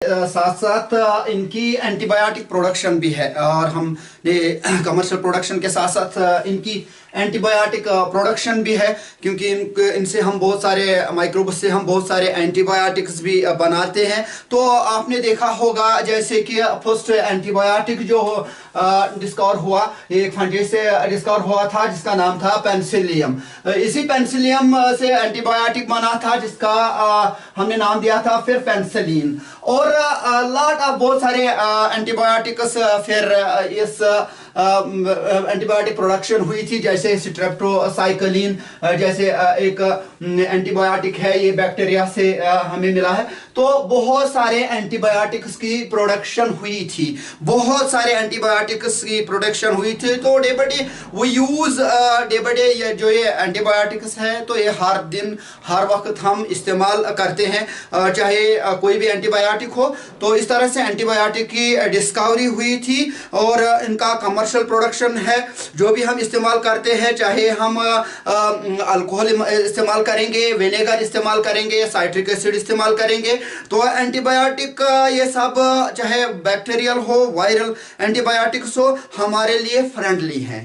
साथ साथ इनकी एंटीबायोटिक प्रोडक्शन भी है और हम कमर्शियल प्रोडक्शन के साथ साथ इनकी एंटीबायोटिक प्रोडक्शन भी है, क्योंकि इनसे हम बहुत सारे माइक्रोब्स से हम बहुत सारे एंटीबायोटिक्स भी बनाते हैं। तो आपने देखा होगा जैसे कि फर्स्ट एंटीबायोटिक जो डिस्कवर हुआ, एक फंगस से डिस्कवर हुआ था जिसका नाम था पेनिसिलियम। इसी पेनिसिलियम से एंटीबायोटिक बना था जिसका हमने नाम दिया था फिर पेनिसिलिन। और लॉट ऑफ बहुत सारे एंटीबायोटिक्स फिर इस एंटीबायोटिक प्रोडक्शन हुई थी, जैसे स्ट्रेप्टोसाइक्लिन जैसे एक एंटीबायोटिक है, ये बैक्टीरिया से हमें मिला है। तो बहुत सारे एंटीबायोटिक्स की प्रोडक्शन हुई थी, बहुत सारे एंटीबायोटिक्स की प्रोडक्शन हुई थी। तो डे बाय डे वो यूज डे बाय डे ये जो ये एंटीबायोटिक्स है तो ये हर दिन हर वक्त हम इस्तेमाल करते हैं, चाहे कोई भी एंटीबायोटिक हो। तो इस तरह से एंटीबायोटिक की डिस्कवरी हुई थी और इनका कमर्शियल प्रोडक्शन है। जो भी हम इस्तेमाल करते हैं, चाहे हम अल्कोहल इस्तेमाल करेंगे, विनेगर इस्तेमाल करेंगे, साइट्रिक एसिड इस्तेमाल करेंगे, तो एंटीबायोटिक ये सब चाहे बैक्टीरियल हो वायरल एंटीबायोटिक्स हो हमारे लिए फ्रेंडली हैं।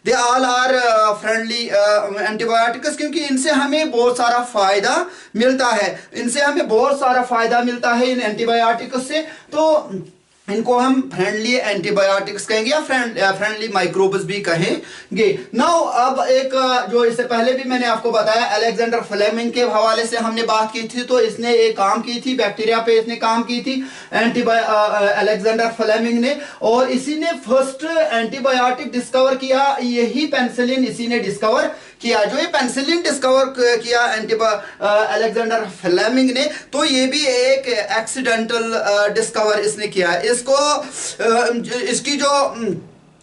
They all are friendly antibiotics, क्योंकि इनसे हमें बहुत सारा फायदा मिलता है, इनसे हमें बहुत सारा फायदा मिलता है इन एंटीबायोटिक्स से। तो इनको हम फ्रेंडली एंटीबायोटिक्स कहेंगे या फ्रेंडली माइक्रोब्स भी कहेंगे। नाउ अब एक जो इससे पहले भी मैंने आपको बताया अलेक्जेंडर फ्लेमिंग के हवाले से हमने बात की थी। तो इसने एक काम की थी बैक्टीरिया पे, इसने काम की थी अलेक्जेंडर फ्लेमिंग ने, और इसी ने फर्स्ट एंटीबायोटिक डिस्कवर किया, यही पेनिसिलिन इसी ने डिस्कवर किया। जो ये पेनिसिलिन डिस्कवर किया अलेक्जेंडर फ्लेमिंग ने, तो ये भी एक एक्सीडेंटल डिस्कवर इसने किया। इसको इसकी जो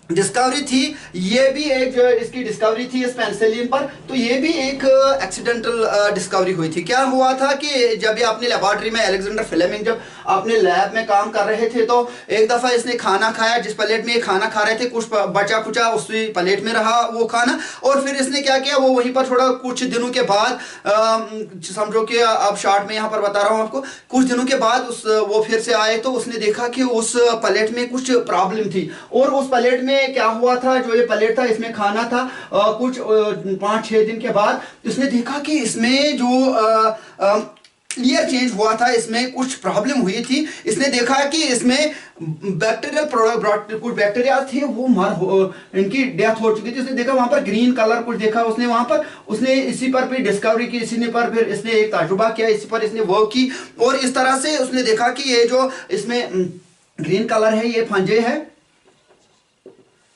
डिस्कवरी थी, ये भी एक जो इसकी डिस्कवरी थी इस पेनिसिलिन पर, तो ये भी एक एक्सीडेंटल डिस्कवरी हुई थी। क्या हुआ था कि जब ये अपनी लेबोरेटरी में अलेक्जेंडर फ्लेमिंग जब अपने लैब में काम कर रहे थे, तो एक दफा इसने खाना खाया, जिस प्लेट में ये खाना खा रहे थे कुछ बचा कुचा उसी प्लेट में रहा वो खाना, और फिर इसने क्या किया, वो वहीं पर थोड़ा कुछ दिनों के बाद समझो कि अब शॉर्ट में यहाँ पर बता रहा हूँ आपको, कुछ दिनों के बाद वो फिर से आए तो उसने देखा कि उस प्लेट में कुछ प्रॉब्लम थी। और उस प्लेट में क्या हुआ था, जो ये प्लेट था इसमें खाना था, कुछ 5-6 दिन के बाद उसने देखा कि इसमें जो क्लियर चेंज हुआ था, इसमें कुछ प्रॉब्लम हुई थी। इसने देखा कि इसमें बैक्टीरियल प्रोडक्ट कुछ बैक्टीरिया थे वो इनकी डेथ हो चुकी थी। उसने देखा वहां पर ग्रीन कलर कुछ देखा उसने वहां पर, उसने इसी पर भी डिस्कवरी की, इसी ने पर फिर इसने एक तजुर्बा किया, इसी पर इसने वर्क की, और इस तरह से उसने देखा कि ये जो इसमें ग्रीन कलर है ये फंजे है,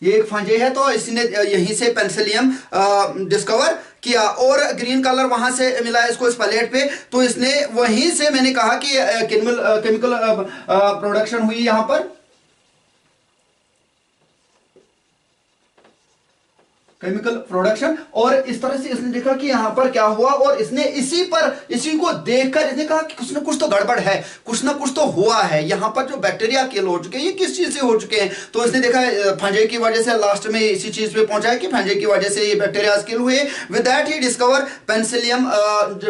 ये एक फंजे है। तो इसने यहीं से पेनिसिलियम डिस्कवर किया और ग्रीन कलर वहां से मिला इसको इस प्लेट पे। तो इसने वहीं से, मैंने कहा कि केमिकल प्रोडक्शन हुई यहां पर, केमिकल प्रोडक्शन, और इस तरह से इसने देखा कि यहां पर क्या हुआ, और इसने इसी को देखकर इसने कहा कि कुछ ना कुछ तो गड़बड़ है, कुछ ना कुछ तो हुआ है, यहां पर जो बैक्टीरिया किल हो चुके हैं ये किस चीज से हो चुके हैं। तो इसने देखा फंजे की वजह से, लास्ट में इसी चीज पे पहुंचा है कि फंजे की वजह से ये बैक्टीरिया किल हुए। With that he discover Penicillium,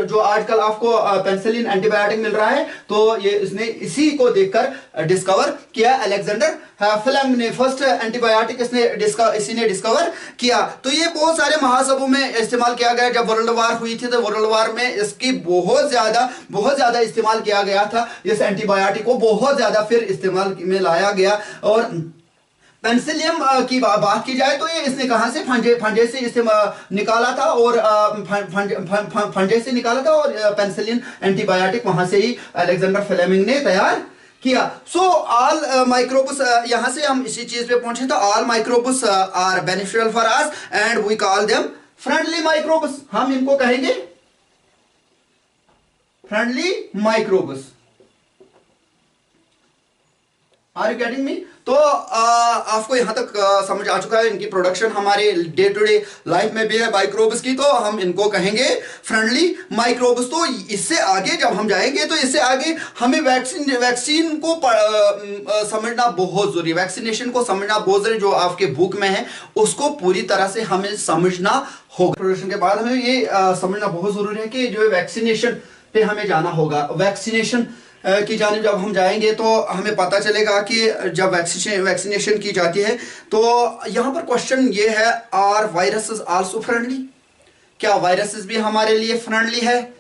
जो आजकल आपको पेनिसिलिन एंटीबायोटिक मिल रहा है, तो ये इसने इसी को देखकर डिस्कवर किया अलेक्जेंडर फ्लेमिंग ने। फर्स्ट एंटीबायोटिक इसी ने डिस्कवर किया। तो ये बहुत सारे महासभों में इस्तेमाल किया गया। जब वर्ल्ड वार हुई थी तो वर्ल्ड वार में इसकी बहुत ज्यादा इस्तेमाल किया गया था, इस एंटीबायोटिक को बहुत ज्यादा फिर इस्तेमाल में लाया गया। और पेनिसिलियम की बात की जाए तो ये इसने कहां से, फंजे से इसे निकाला था, और फंजे से निकाला था, और पेनिसिलिन एंटीबायोटिक वहां से ही अलेक्जेंडर फ्लेमिंग ने तैयार किया। सो ऑल माइक्रोब्स, यहां से हम इसी चीज पे पहुंचे, तो all microbes are beneficial for us and we call them friendly microbes. हम इनको कहेंगे friendly microbes. Are you getting me? तो आपको यहां तक समझ आ चुका है, इनकी प्रोडक्शन हमारे डे टू डे लाइफ में भी है माइक्रोब्स की, तो हम इनको कहेंगे फ्रेंडली माइक्रोब्स। तो इससे आगे जब हम जाएंगे तो इससे आगे हमें वैक्सीन को समझना बहुत जरूरी है, वैक्सीनेशन को समझना बहुत जरूरी, जो आपके बुक में है उसको पूरी तरह से हमें समझना होगा। प्रोडक्शन के बाद हमें ये समझना बहुत जरूरी है कि जो वैक्सीनेशन पे हमें जाना होगा। वैक्सीनेशन की जानिब जब हम जाएंगे तो हमें पता चलेगा कि जब वैक्सीनेशन की जाती है तो यहाँ पर क्वेश्चन ये है, आर वायरसेस आल्सो फ्रेंडली? क्या वायरसेस भी हमारे लिए फ्रेंडली है?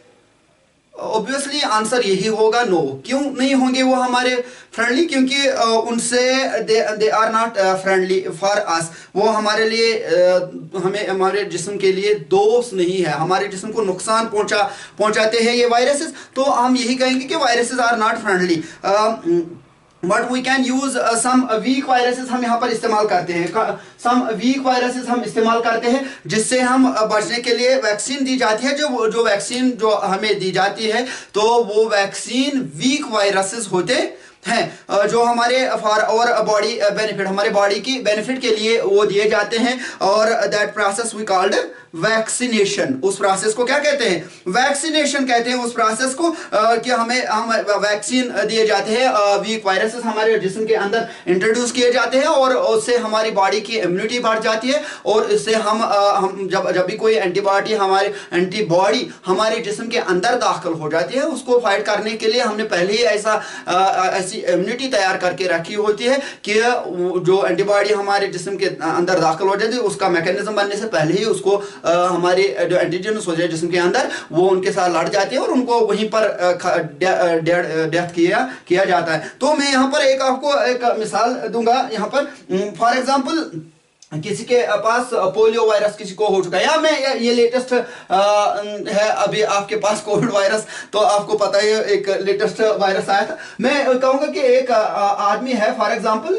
ऑब्वियसली आंसर यही होगा, नो। क्यों नहीं होंगे वो हमारे फ्रेंडली? क्योंकि उनसे they are not friendly for us. वो हमारे लिए हमें हमारे जिस्म के लिए दोस्त नहीं है, हमारे जिस्म को नुकसान पहुंचाते हैं ये वायरसेस। तो हम यही कहेंगे कि viruses are not friendly. But we can use some weak viruses, हम यहाँ पर इस्तेमाल करते हैं। सम वीक वायरसेस हम इस्तेमाल करते हैं जिससे हम बचने के लिए वैक्सीन दी जाती है। जो वैक्सीन जो हमें दी जाती है तो वो वैक्सीन वीक वायरसेस होते हैं जो हमारे फॉर और बॉडी बेनिफिट, हमारे बॉडी की बेनिफिट के लिए वो दिए जाते हैं। और that process we called vaccination. उस प्रोसेस को क्या कहते हैं? वैक्सीनेशन कहते हैं उस प्रोसेस को कि हम वैक्सीन दिए जाते हैं। वीक वायरसेस हमारे जिस्म के अंदर इंट्रोड्यूस किए जाते हैं और उससे हमारी बॉडी की इम्यूनिटी बढ़ जाती है और इससे हम जब भी कोई एंटीबॉडी हमारे जिस्म के अंदर दाखिल हो जाती है, उसको फाइट करने के लिए हमने पहले ही ऐसी इम्यूनिटी तैयार करके रखी होती है कि जो एंटीबॉडी हमारे जिस्म के अंदर दाखिल हो जाती है उसका मैकेनिज्म बनने से पहले ही उसको हमारे जो एंटीजन्स हो जाए जिस्म के अंदर, वो उनके साथ लड़ जाते हैं और उनको वहीं पर डेथ किया जाता है। तो मैं यहाँ पर आपको एक मिसाल दूंगा। यहाँ पर फॉर एग्जांपल किसी के पास पोलियो वायरस किसी को हो चुका है, या मैं ये लेटेस्ट है अभी आपके पास कोविड वायरस, तो आपको पता है एक लेटेस्ट वायरस आया था। मैं कहूंगा कि एक आदमी है फॉर एग्जांपल,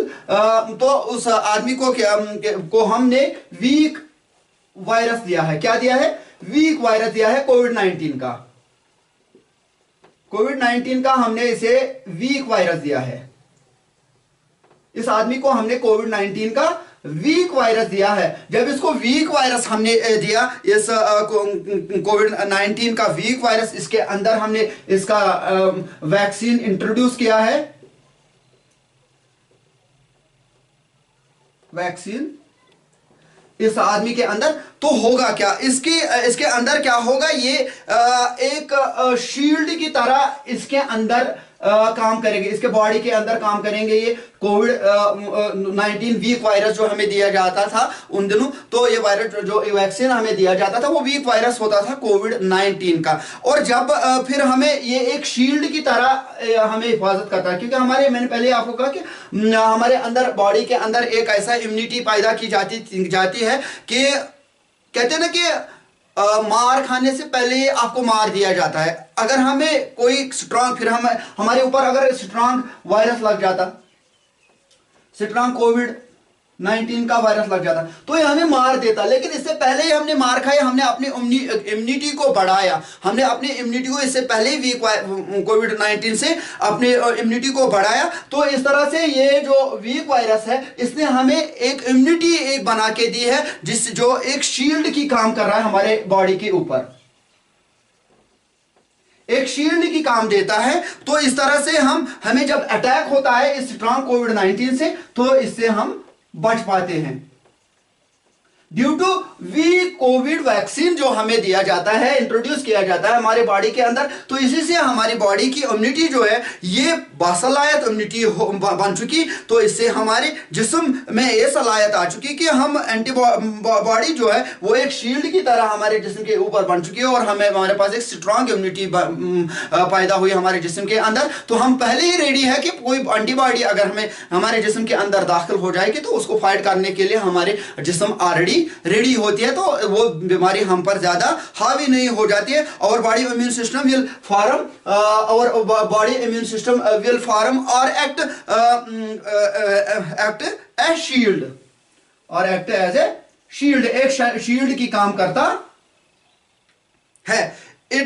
तो उस आदमी को हमने वीक वायरस दिया है। क्या दिया है? वीक वायरस दिया है कोविड-19 का। कोविड-19 का हमने इसे वीक वायरस दिया है। इस आदमी को हमने कोविड-19 का वीक वायरस दिया है। जब इसको वीक वायरस हमने दिया, इस कोविड-19 का वीक वायरस, इसके अंदर हमने इसका वैक्सीन इंट्रोड्यूस किया है। वैक्सीन इस आदमी के अंदर, तो होगा क्या? इसके अंदर क्या होगा? ये एक शील्ड की तरह इसके अंदर काम करेंगे, इसके बॉडी के अंदर काम करेंगे ये कोविड-19 वीक वायरस जो हमें दिया जाता था उन दिनों। तो ये वायरस जो वैक्सीन हमें दिया जाता था वो वीक वायरस होता था कोविड-19 का। और जब फिर हमें ये एक शील्ड की तरह हमें हिफाजत करता है, क्योंकि मैंने पहले आपको कहा कि हमारे अंदर बॉडी के अंदर एक ऐसा इम्यूनिटी पैदा की जाती है कि कहते हैं ना कि मार खाने से पहले आपको मार दिया जाता है। अगर हमें कोई स्ट्रांग, फिर हमारे ऊपर अगर स्ट्रांग वायरस लग जाता, स्ट्रांग कोविड-19 का वायरस लग जाता, तो ये हमें मार देता। लेकिन इससे पहले ही हमने मार खाया, हमने अपनी इम्यूनिटी को बढ़ाया, हमने अपनी इम्यूनिटी को इससे पहले ही कोविड-19 से अपनी इम्यूनिटी को बढ़ाया। तो इस तरह से ये जो वीक वायरस है इसने हमें एक इम्यूनिटी बना के दी है, जो एक शील्ड की काम कर रहा है हमारे बॉडी के ऊपर, एक शील्ड की काम देता है। तो इस तरह से हमें जब अटैक होता है इस स्ट्रांग कोविड-19 से, तो इससे हम बच पाते हैं due to weak COVID vaccine जो हमें दिया जाता है, इंट्रोड्यूस किया जाता है हमारे बॉडी के अंदर। तो इसी से हमारी बॉडी की इम्यूनिटी जो है ये बासलायत इम्यूनिटी बन चुकी। तो इससे हमारे जिस्म में ये सलाहियत आ चुकी कि हम एंटीबॉडी जो है वो एक शील्ड की तरह हमारे जिस्म के ऊपर बन चुकी है और हमारे पास एक स्ट्रांग इम्यूनिटी पैदा हुई हमारे जिस्म के अंदर। तो हम पहले ही रेडी है कि कोई एंटीबॉडी अगर हमारे जिस्म के अंदर दाखिल हो जाएगी तो उसको फाइट करने के लिए हमारे जिस्म ऑलरेडी रेडी होती है, तो वो बीमारी हम पर ज्यादा हावी नहीं हो जाती है। और body immune system will form और body immune system will form और एक्ट एज शील्ड, और एक्ट एज ए शील्ड, एक शील्ड की काम करता है। ये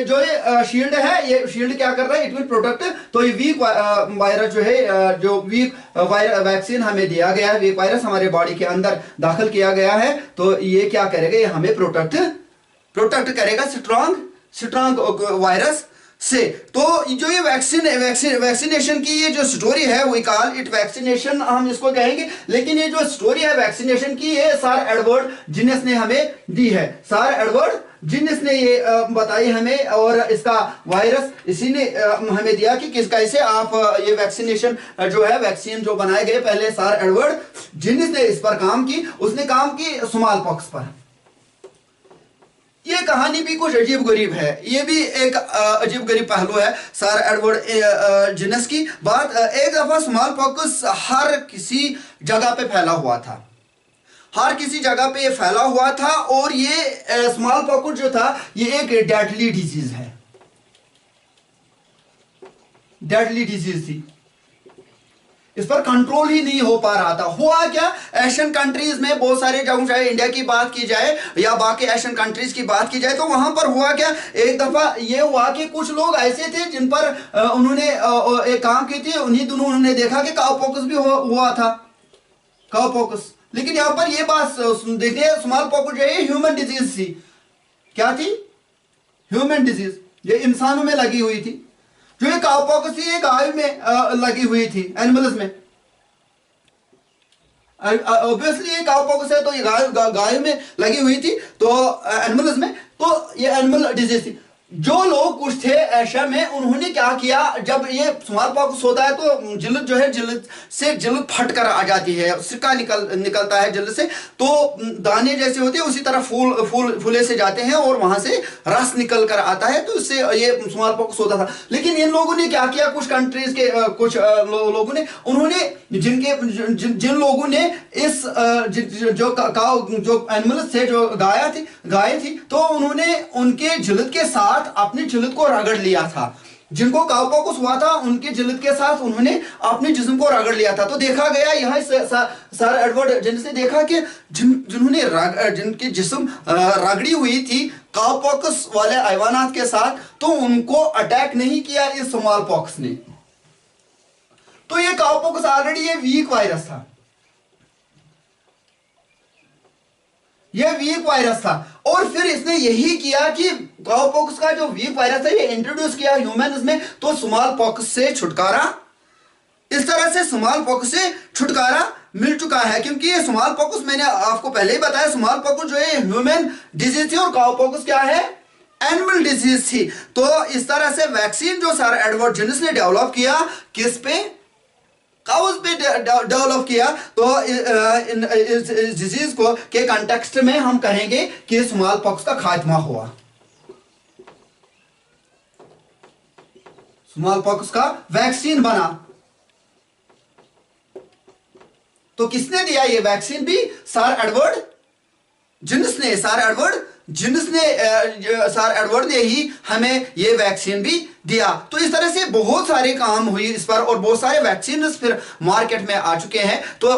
जो शील्ड है, ये शील्ड क्या कर रहा है? It will protect. तो ये वीक वायरस जो है, जो वीक वैक्सीन हमें दिया गया है, वीक वायरस हमारे बॉडी के अंदर दाखिल किया गया है, तो ये क्या करेगा? ये हमें प्रोटेक्ट करेगा स्ट्रांग वायरस से। तो जो ये वैक्सीनेशन की ये जो स्टोरी है वी कॉल इट वैक्सीनेशन, हम इसको कहेंगे। लेकिन ये जो स्टोरी है वैक्सीनेशन की, ये सर एडवर्ड जिनेस ने हमें दी है। सर एडवर्ड जिन्स ने ये बताई हमें, और इसका वायरस इसी ने हमें दिया कि किस कैसे आप ये वैक्सीनेशन जो है, वैक्सीन जो बनाए गए पहले सर एडवर्ड जिन्स ने इस पर काम की, उसने काम की स्मॉल पॉक्स पर। ये कहानी भी कुछ अजीब गरीब है, ये भी एक अजीब गरीब पहलू है सर एडवर्ड जिन्स की बात। एक दफा स्मॉल पॉक्स हर किसी जगह पे फैला हुआ था, हर किसी जगह पे ये फैला हुआ था, और ये स्मॉल पॉक्स जो था ये एक डेडली डिजीज है, डेडली डिजीज थी, इस पर कंट्रोल ही नहीं हो पा रहा था। हुआ क्या, एशियन कंट्रीज में बहुत सारे जगहों, चाहे इंडिया की बात की जाए या बाकी एशियन कंट्रीज की बात की जाए, तो वहां पर हुआ क्या, एक दफा ये हुआ कि कुछ लोग ऐसे थे जिन पर उन्होंने एक काम की थी, उन्हीं दिनों उन्होंने देखा कि काउपॉक्स भी हुआ था, काउपॉक्स। लेकिन यहां पर ये बात देखिए, स्मॉल पॉक्स जो है ह्यूमन डिजीज थी। क्या थी? ह्यूमन डिजीज, ये इंसानों में लगी हुई थी। जो ये काउपॉक्स थी ये गाय में लगी हुई थी, एनिमल्स में। ऑब्वियसली ये काउपॉक्स है तो ये गाय में लगी हुई थी, तो एनिमल्स में, तो ये एनिमल डिजीज थी। जो लोग कुछ थे एशिया में, उन्होंने क्या किया, जब ये स्मॉल पॉक्स होता है तो जिल्द जो है, जिल्द से जिल्द फट कर आ जाती है, सिक्का निकलता है जिल्द से, तो दाने जैसे होते हैं उसी तरह फूले से जाते हैं और वहां से रस निकल कर आता है, तो इससे ये स्मॉल पॉक्स होता था। लेकिन इन लोगों ने क्या किया, कुछ कंट्रीज के कुछ लोगों ने, उन्होंने जिन लोगों ने इस जो एनिमल्स थे, जो गाय थी, तो उन्होंने उनके जिल्द के साथ अपनी जिल्द को रगड़ लिया था। जिनको काउपॉक्स हुआ था उनके जिल्द के साथ उन्होंने अपने जिस्म को रगड़ लिया था। तो देखा गया यह सर एडवर्ड जिन्स ने देखा कि जिन्होंने जिनकी जिस्म रगड़ी हुई थी काउपॉक्स वाले हैवानात के साथ, तो उनको अटैक नहीं किया इस स्मॉल पॉक्स ने। तो ये काउपॉक्स ऑलरेडी ये वीक वायरस था, यह वीक वायरस था, और फिर इसने यही किया कि काउपॉक्स का जो वीक वायरस है ये इंट्रोड्यूस किया ह्यूमंस में, तो स्मॉल पॉक्स से छुटकारा, इस तरह से स्मॉल पॉक्स से छुटकारा मिल चुका है। क्योंकि ये स्मॉल पॉक्स मैंने आपको पहले ही बताया, स्मॉल पॉक्स जो है ह्यूमन डिजीज थी और काउपॉक्स क्या है, एनिमल डिजीज थी। तो इस तरह से वैक्सीन जो सर एडवर्ड जिन्स ने डेवलप किया, किस पे, काउस पे डेवलप किया, तो इस डिजीज को के कंटेक्स्ट में हम कहेंगे कि स्मॉल पॉक्स का खात्मा हुआ, स्मॉल पॉक्स का वैक्सीन बना। तो किसने दिया ये वैक्सीन भी, सर एडवर्ड जिन्स ने। सर एडवर्ड ने ही हमें ये वैक्सीन भी दिया। तो इस तरह से बहुत सारे काम हुई इस पर, और बहुत सारे वैक्सीन फिर मार्केट में आ चुके हैं। तो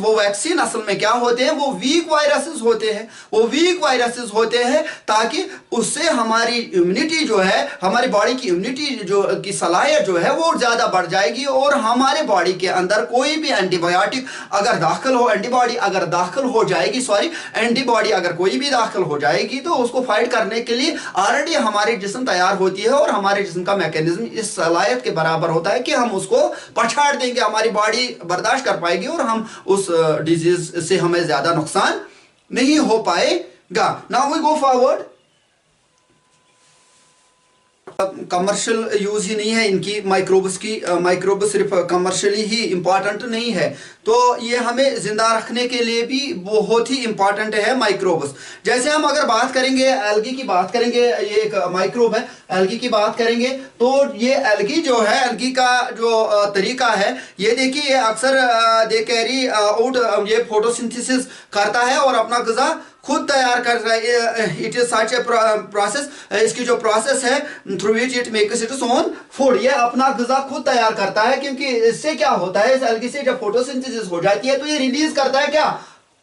वो वैक्सीन असल में क्या होते हैं, वो वीक वायरसेस होते हैं, वो वीक वायरसेस होते हैं, ताकि उससे हमारी इम्यूनिटी जो है, हमारी बॉडी की इम्यूनिटी जो की सलाहियत जो है वो ज़्यादा बढ़ जाएगी, और हमारे बॉडी के अंदर कोई भी एंटीबायोटिक अगर दाखिल हो, एंटीबॉडी अगर दाखिल हो जाएगी, एंटीबॉडी अगर कोई भी दाखिल हो जाएगी, तो उसको फाइट करने के लिए ऑलरेडी हमारी जिस्म तैयार होती है, और हमारे जिस्म का मैकेनिज्म इस सलाहियत के बराबर होता है कि हम उसको पछाड़ देंगे, हमारी बॉडी बर्दाश्त कर पाएगी, और हम उस डिजीज से हमें ज्यादा नुकसान नहीं हो पाएगा। Now we go forward. Commercial use ही नहीं है इनकी माइक्रोब्स की, माइक्रोब सिर्फ कमर्शियली ही इंपॉर्टेंट नहीं है, तो ये हमें जिंदा रखने के लिए भी बहुत ही इंपॉर्टेंट है माइक्रोब्स। जैसे हम अगर बात करेंगे एल्गी की बात करेंगे, ये एक माइक्रोब है, एल्गी की बात करेंगे, तो ये एल्गी जो है, एल्गी का जो तरीका है, ये देखिए, ये अक्सर दे कैरी आउट, ये फोटोसिंथेसिस करता है और अपना ग़िज़ा खुद तैयार कर रहा है। It is such a process, इसकी जो प्रोसेस है through which it makes its own food, ये अपना ग़िज़ा खुद तैयार करता है। क्योंकि इससे क्या होता है, इस एल्गी से जब फोटोसिंथेसिस हो जाती है तो ये रिलीज करता है क्या,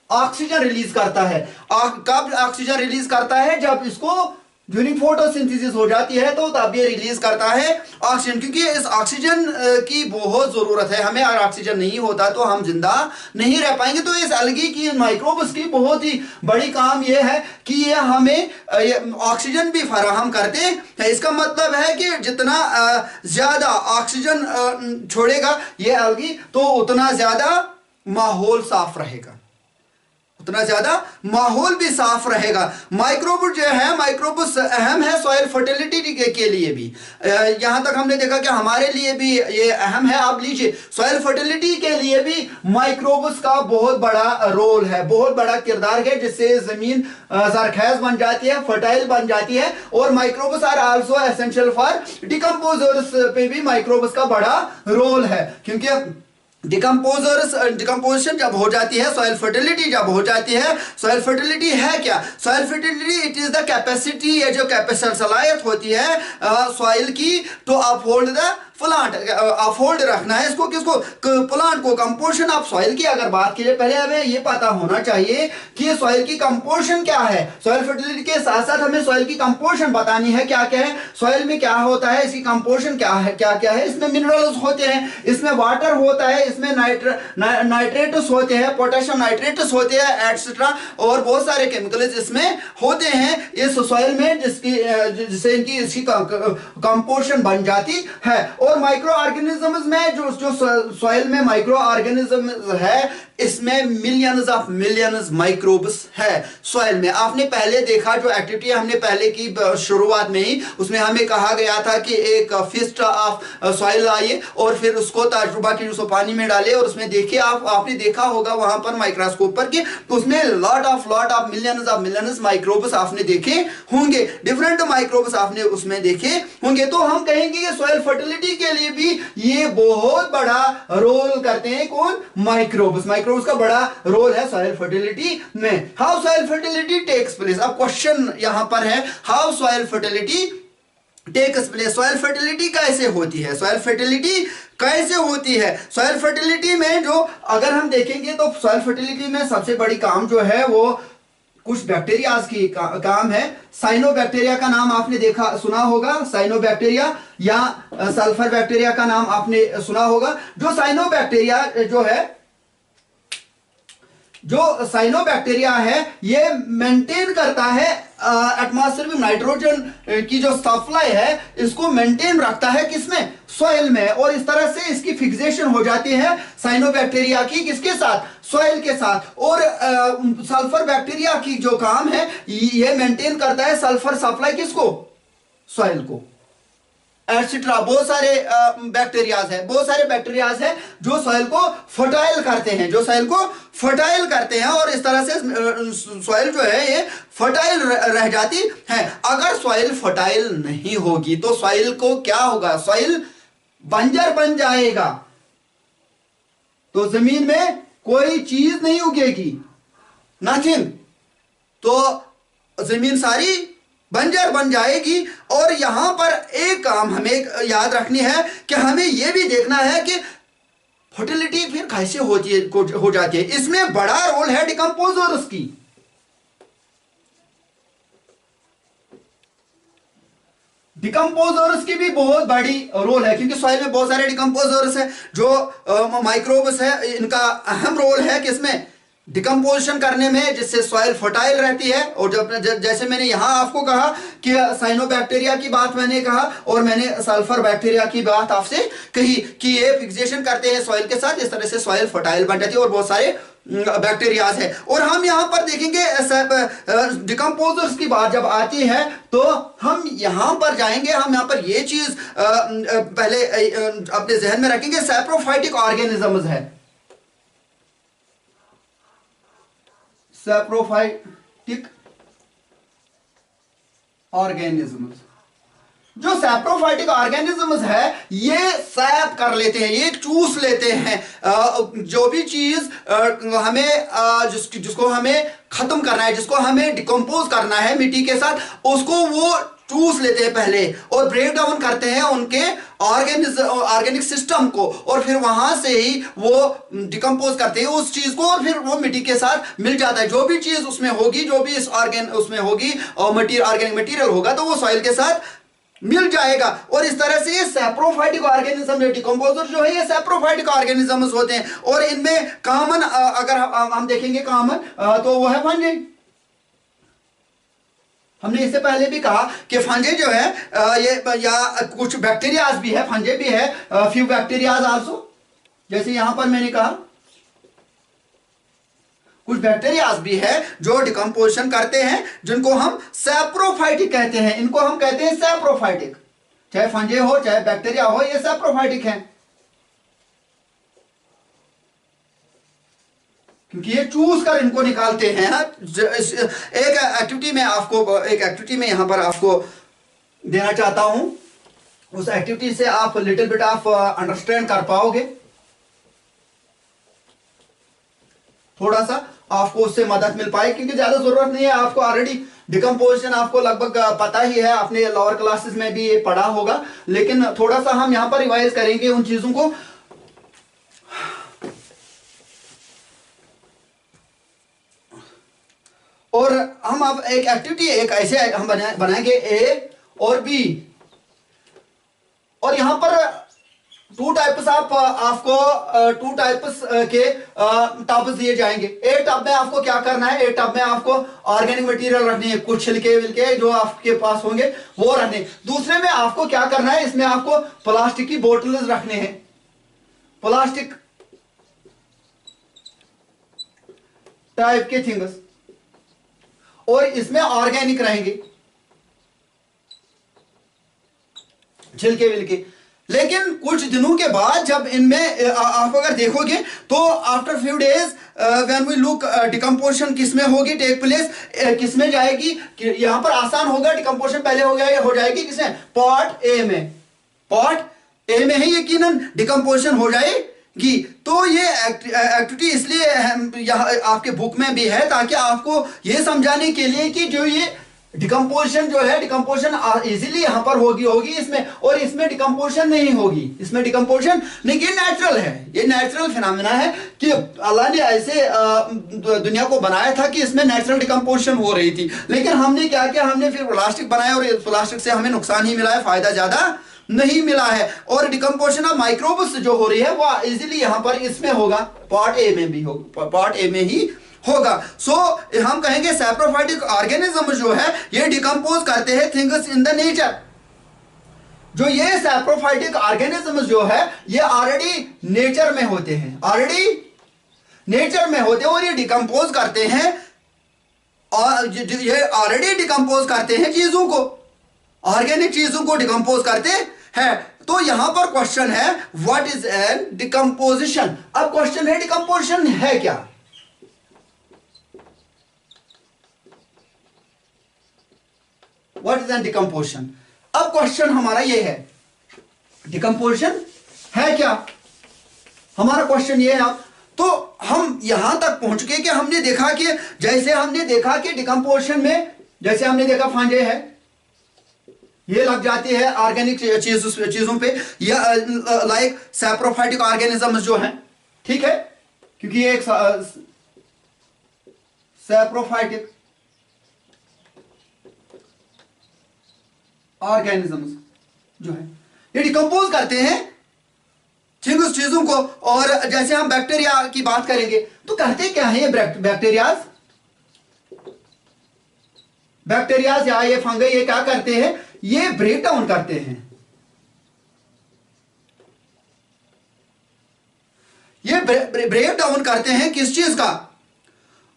ऑक्सीजन रिलीज करता है। कब ऑक्सीजन रिलीज करता है, जब इसको ड्यूरिंग फोटोसिंथेसिस हो जाती है, तो तब ये रिलीज करता है ऑक्सीजन। क्योंकि इस ऑक्सीजन की बहुत जरूरत है हमें, अगर ऑक्सीजन नहीं होता तो हम जिंदा नहीं रह पाएंगे। तो इस एल्गी की, माइक्रोब्स की बहुत ही बड़ी काम ये है कि ये हमें ऑक्सीजन भी फराहम करते हैं। इसका मतलब है कि जितना ज्यादा ऑक्सीजन छोड़ेगा ये एल्गी, तो उतना ज्यादा माहौल साफ रहेगा, उतना ज्यादा माहौल भी साफ रहेगा। माइक्रोब जो है, माइक्रोब अहम है सॉइल फर्टिलिटी के लिए भी। यहां तक हमने देखा कि हमारे लिए भी ये अहम है। आप लीजिए, सॉइल फर्टिलिटी के लिए भी माइक्रोब्स का बहुत बड़ा रोल है, बहुत बड़ा किरदार है, जिससे जमीन जरखेज बन जाती है, फर्टाइल बन जाती है। और microbes are also essential for decomposers पे भी माइक्रोब्स का बड़ा रोल है, क्योंकि डिकम्पोजिशन जब हो जाती है, सॉइल फर्टिलिटी जब हो जाती है। सॉइल फर्टिलिटी है क्या? Soil fertility it is the capacity, ये जो कैपेसिटी सलाहियत होती है सॉइल की to uphold the plant, afford रखना है इसको, किसको? प्लांट को। कंपोजिशन ऑफ सॉइल की अगर बात की जाए, पहले हमें ये पता होना चाहिए कि सॉइल की कंपोजिशन क्या है। सॉइल फर्टिलिटी के साथ साथ हमें सॉइल की कंपोजिशन बतानी है, क्या क्या है सॉइल में, क्या होता है, इसकी कंपोजिशन क्या है, क्या क्या है। इसमें मिनरल्स होते हैं, इसमें वाटर होता है, इसमें नाइट्रेट्स होते हैं, पोटेशियम नाइट्रेट्स होते हैं, एटसेट्रा, और बहुत सारे केमिकल्स इसमें होते हैं इस सॉइल में, जिससे इनकी इसकी कंपोजिशन बन जाती है। और माइक्रो ऑर्गेनिजम्स में जो सॉइल में माइक्रो ऑर्गेनिज्म है, इसमें मिलियंस माइक्रोब्स है सॉइल में। आपने पहले देखा, जो एक्टिविटी हमने पहले की शुरुआत में ही, उसमें हमें कहा गया था कि एक फिस्ट ऑफ सॉइल लाइए और फिर उसको तजुर्बा की उसको पानी में डाले और उसमें देखिए, आपने देखा होगा वहां पर माइक्रोस्कोप पर कि उसमें लॉट ऑफ मिलियंस माइक्रोब्स आपने देखे होंगे, डिफरेंट माइक्रोब्स आपने उसमें देखे होंगे। तो हम कहेंगे कि सॉइल फर्टिलिटी के लिए भी ये बहुत बड़ा रोल करते हैं। कौन? माइक्रोब्स। माइक्रोब्स का बड़ा रोल है सॉइल फर्टिलिटी में। How soil fertility takes place. अब क्वेश्चन यहां पर है, how soil fertility takes place. Soil fertility कैसे होती है? सॉइल फर्टिलिटी कैसे होती है? सॉइल फर्टिलिटी में जो अगर हम देखेंगे तो सॉइल फर्टिलिटी में सबसे बड़ी काम जो है वो कुछ बैक्टीरियाज की काम है। साइनोबैक्टीरिया का नाम आपने देखा सुना होगा, साइनोबैक्टीरिया या सल्फर बैक्टीरिया का नाम आपने सुना होगा। जो साइनोबैक्टीरिया जो साइनोबैक्टीरिया है, ये मेंटेन करता है एटमॉस्फेयर में नाइट्रोजन की जो सप्लाई है, इसको मेंटेन रखता है किसमें? सॉइल में। और इस तरह से इसकी फिक्सेशन हो जाती है साइनोबैक्टीरिया की, किसके साथ? सॉइल के साथ। और सल्फर बैक्टीरिया की जो काम है, ये मेंटेन करता है सल्फर सप्लाई किसको? सॉइल को, एटसेट्रा। बहुत सारे बैक्टीरियाज है जो सॉइल को फर्टाइल करते हैं, और इस तरह से सॉइल जो है ये फर्टाइल रह जाती है। अगर सॉइल फर्टाइल नहीं होगी तो सॉइल को क्या होगा? सॉइल बंजर बन जाएगा, तो जमीन में कोई चीज नहीं उगेगी, नथिंग। तो जमीन सारी बंजर बन जाएगी। और यहां पर एक काम हमें याद रखनी है कि हमें यह भी देखना है कि फर्टिलिटी फिर कैसे हो जाती है। इसमें बड़ा रोल है डिकम्पोजर्स की। डिकम्पोजर्स की भी बहुत बड़ी रोल है, क्योंकि सॉइल में बहुत सारे डिकम्पोजर्स है जो माइक्रोब्स है। इनका अहम रोल है किसमें? डिकम्पोजिशन करने में, जिससे सॉइल फर्टाइल रहती है। और जब जैसे मैंने यहां आपको कहा कि साइनोबैक्टीरिया की बात मैंने कहा, और मैंने सल्फर बैक्टीरिया की बात आपसे कही कि ये फिक्सेशन करते हैं सॉइल के साथ, इस तरह से सॉइल फर्टाइल बन जाती है। और बहुत सारे बैक्टीरियाज है। और हम यहां पर देखेंगे डिकम्पोजर्स की बात जब आती है तो हम यहां पर जाएंगे, हम यहां पर ये चीज पहले अपने जहन में रखेंगे। सैप्रोफाइटिक ऑर्गेनिजम्स है, सैप्रोफाइटिक ऑर्गेनिजम्स। जो सैप्रोफाइटिक ऑर्गेनिजम्स है, ये सैप कर लेते हैं, ये चूस लेते हैं जो भी चीज हमें जिसको हमें खत्म करना है, जिसको हमें डिकम्पोज करना है मिट्टी के साथ, उसको वो चूस लेते हैं पहले और ब्रेक डाउन करते हैं उनके ऑर्गेनिक सिस्टम को, और फिर वहां से ही वो डिकम्पोज करते हैं उस चीज को, और फिर वो मिट्टी के साथ मिल जाता है। जो भी चीज उसमें होगी, जो भी इस उसमें होगी ऑर्गेनिक मटेरियल होगा, तो वो सॉइल के साथ मिल जाएगा। और इस तरह से ये सैप्रोफाइटिक ऑर्गेनिज्म, डिकम्पोजर जो है ये सैप्रोफाइटिक ऑर्गेनिजम्स होते हैं। और इनमें कॉमन अगर हम देखेंगे कॉमन तो वो है फंजी। हमने इससे पहले भी कहा कि फंजे जो है ये या कुछ बैक्टीरियाज भी है, फंजे भी है, फ्यू बैक्टीरियाज आल्सो, जैसे यहां पर मैंने कहा। कुछ बैक्टीरियाज भी है जो डिकम्पोजिशन करते हैं, जिनको हम सैप्रोफाइटिक कहते हैं। इनको हम कहते हैं सैप्रोफाइटिक, चाहे फंजे हो चाहे बैक्टीरिया हो, ये सैप्रोफाइटिक हैं, क्योंकि ये चूस कर इनको निकालते हैं। एक एक्टिविटी में यहां पर आपको देना चाहता हूं, उस एक्टिविटी से आप लिटिल बिट ऑफ अंडरस्टैंड कर पाओगे, थोड़ा सा आपको उससे मदद मिल पाए, क्योंकि ज्यादा जरूरत नहीं है, आपको ऑलरेडी डिकम्पोजिशन आपको लगभग पता ही है, आपने लोअर क्लासेस में भी ये पढ़ा होगा, लेकिन थोड़ा सा हम यहां पर रिवाइज करेंगे उन चीजों को। और हम अब एक एक्टिविटी एक ऐसे हम बनाएंगे ए और बी, और यहां पर टू टाइप्स के टब्स दिए जाएंगे। ए टब में आपको क्या करना है, ए टब में आपको ऑर्गेनिक मटेरियल रखनी है, कुछ छिलके विलके जो आपके पास होंगे वो रखने। दूसरे में आपको क्या करना है, इसमें आपको प्लास्टिक की बोतल्स रखने हैं, प्लास्टिक टाइप के थिंग्स, और इसमें ऑर्गेनिक रहेंगे, छिलके विलके। लेकिन कुछ दिनों के बाद जब इनमें आप अगर देखोगे तो after few days when we look decomposition किसमें होगी टेक प्लेस, किसमें जाएगी, यहां पर आसान होगा, डिकम्पोजिशन पहले हो जाएगी किसमें, पार्ट ए में, पार्ट ए में ही यकीनन डिकम्पोजिशन हो जाएगी। तो ये एक्टिविटी इसलिए यहाँ आपके बुक में भी है, ताकि आपको ये समझाने के लिए कि जो ये डिकम्पोजिशन जो है, डिकम्पोजिशन इजीली यहां पर होगी इसमें, और इसमें डिकम्पोजिशन नहीं होगी, इसमें डिकम्पोजिशन नहीं, ये नेचुरल है, ये नेचुरल फिनोमेना है कि अल्लाह ने ऐसे दुनिया को बनाया था कि इसमें नेचुरल डिकम्पोजिशन हो रही थी। लेकिन हमने क्या किया, हमने फिर प्लास्टिक बनाया, और प्लास्टिक से हमें नुकसान ही मिला है, फायदा ज्यादा नहीं मिला है। और डिकम्पोजिशन ऑफ माइक्रोब्स जो हो रही है वो इजीली यहां पर इसमें होगा, पार्ट ए में भी होगा, पार्ट ए में ही होगा। सो हम कहेंगे सैप्रोफाइटिक ऑर्गेनिज्म जो है ये डिकम्पोज करते हैं थिंग्स इन द नेचर। जो ये सैप्रोफाइटिक ऑर्गेनिज्म जो है ये ऑलरेडी नेचर में होते हैं, ऑलरेडी नेचर में होते हैं, और ये डिकम्पोज करते हैं, और ये ऑलरेडी डिकम्पोज करते हैं चीजों को, ऑर्गेनिक चीजों को डिकम्पोज करते हैं। तो यहां पर क्वेश्चन है व्हाट इज एन डिकम्पोजिशन। अब क्वेश्चन है डिकम्पोजिशन है क्या, व्हाट इज एन डिकम्पोजिशन। अब क्वेश्चन हमारा ये है डिकम्पोजिशन है क्या, हमारा क्वेश्चन ये है। तो हम यहां तक पहुंच गए कि हमने देखा कि जैसे हमने देखा कि डिकम्पोजिशन में, जैसे हमने देखा फंजे है, ये लग जाती है ऑर्गेनिक चीजों पे, या लाइक सैप्रोफाइटिक ऑर्गेनिज्म जो है, ठीक है, क्योंकि ये एक सैप्रोफाइटिक ऑर्गेनिज्म्स जो है ये डिकम्पोज करते हैं उस चीजों को। और जैसे हम बैक्टीरिया की बात करेंगे तो कहते क्या है ये बैक्टीरियाज या ये फंगई, ये क्या करते हैं, ये ब्रेक डाउन करते हैं, ये ब्रेक डाउन करते हैं किस चीज का,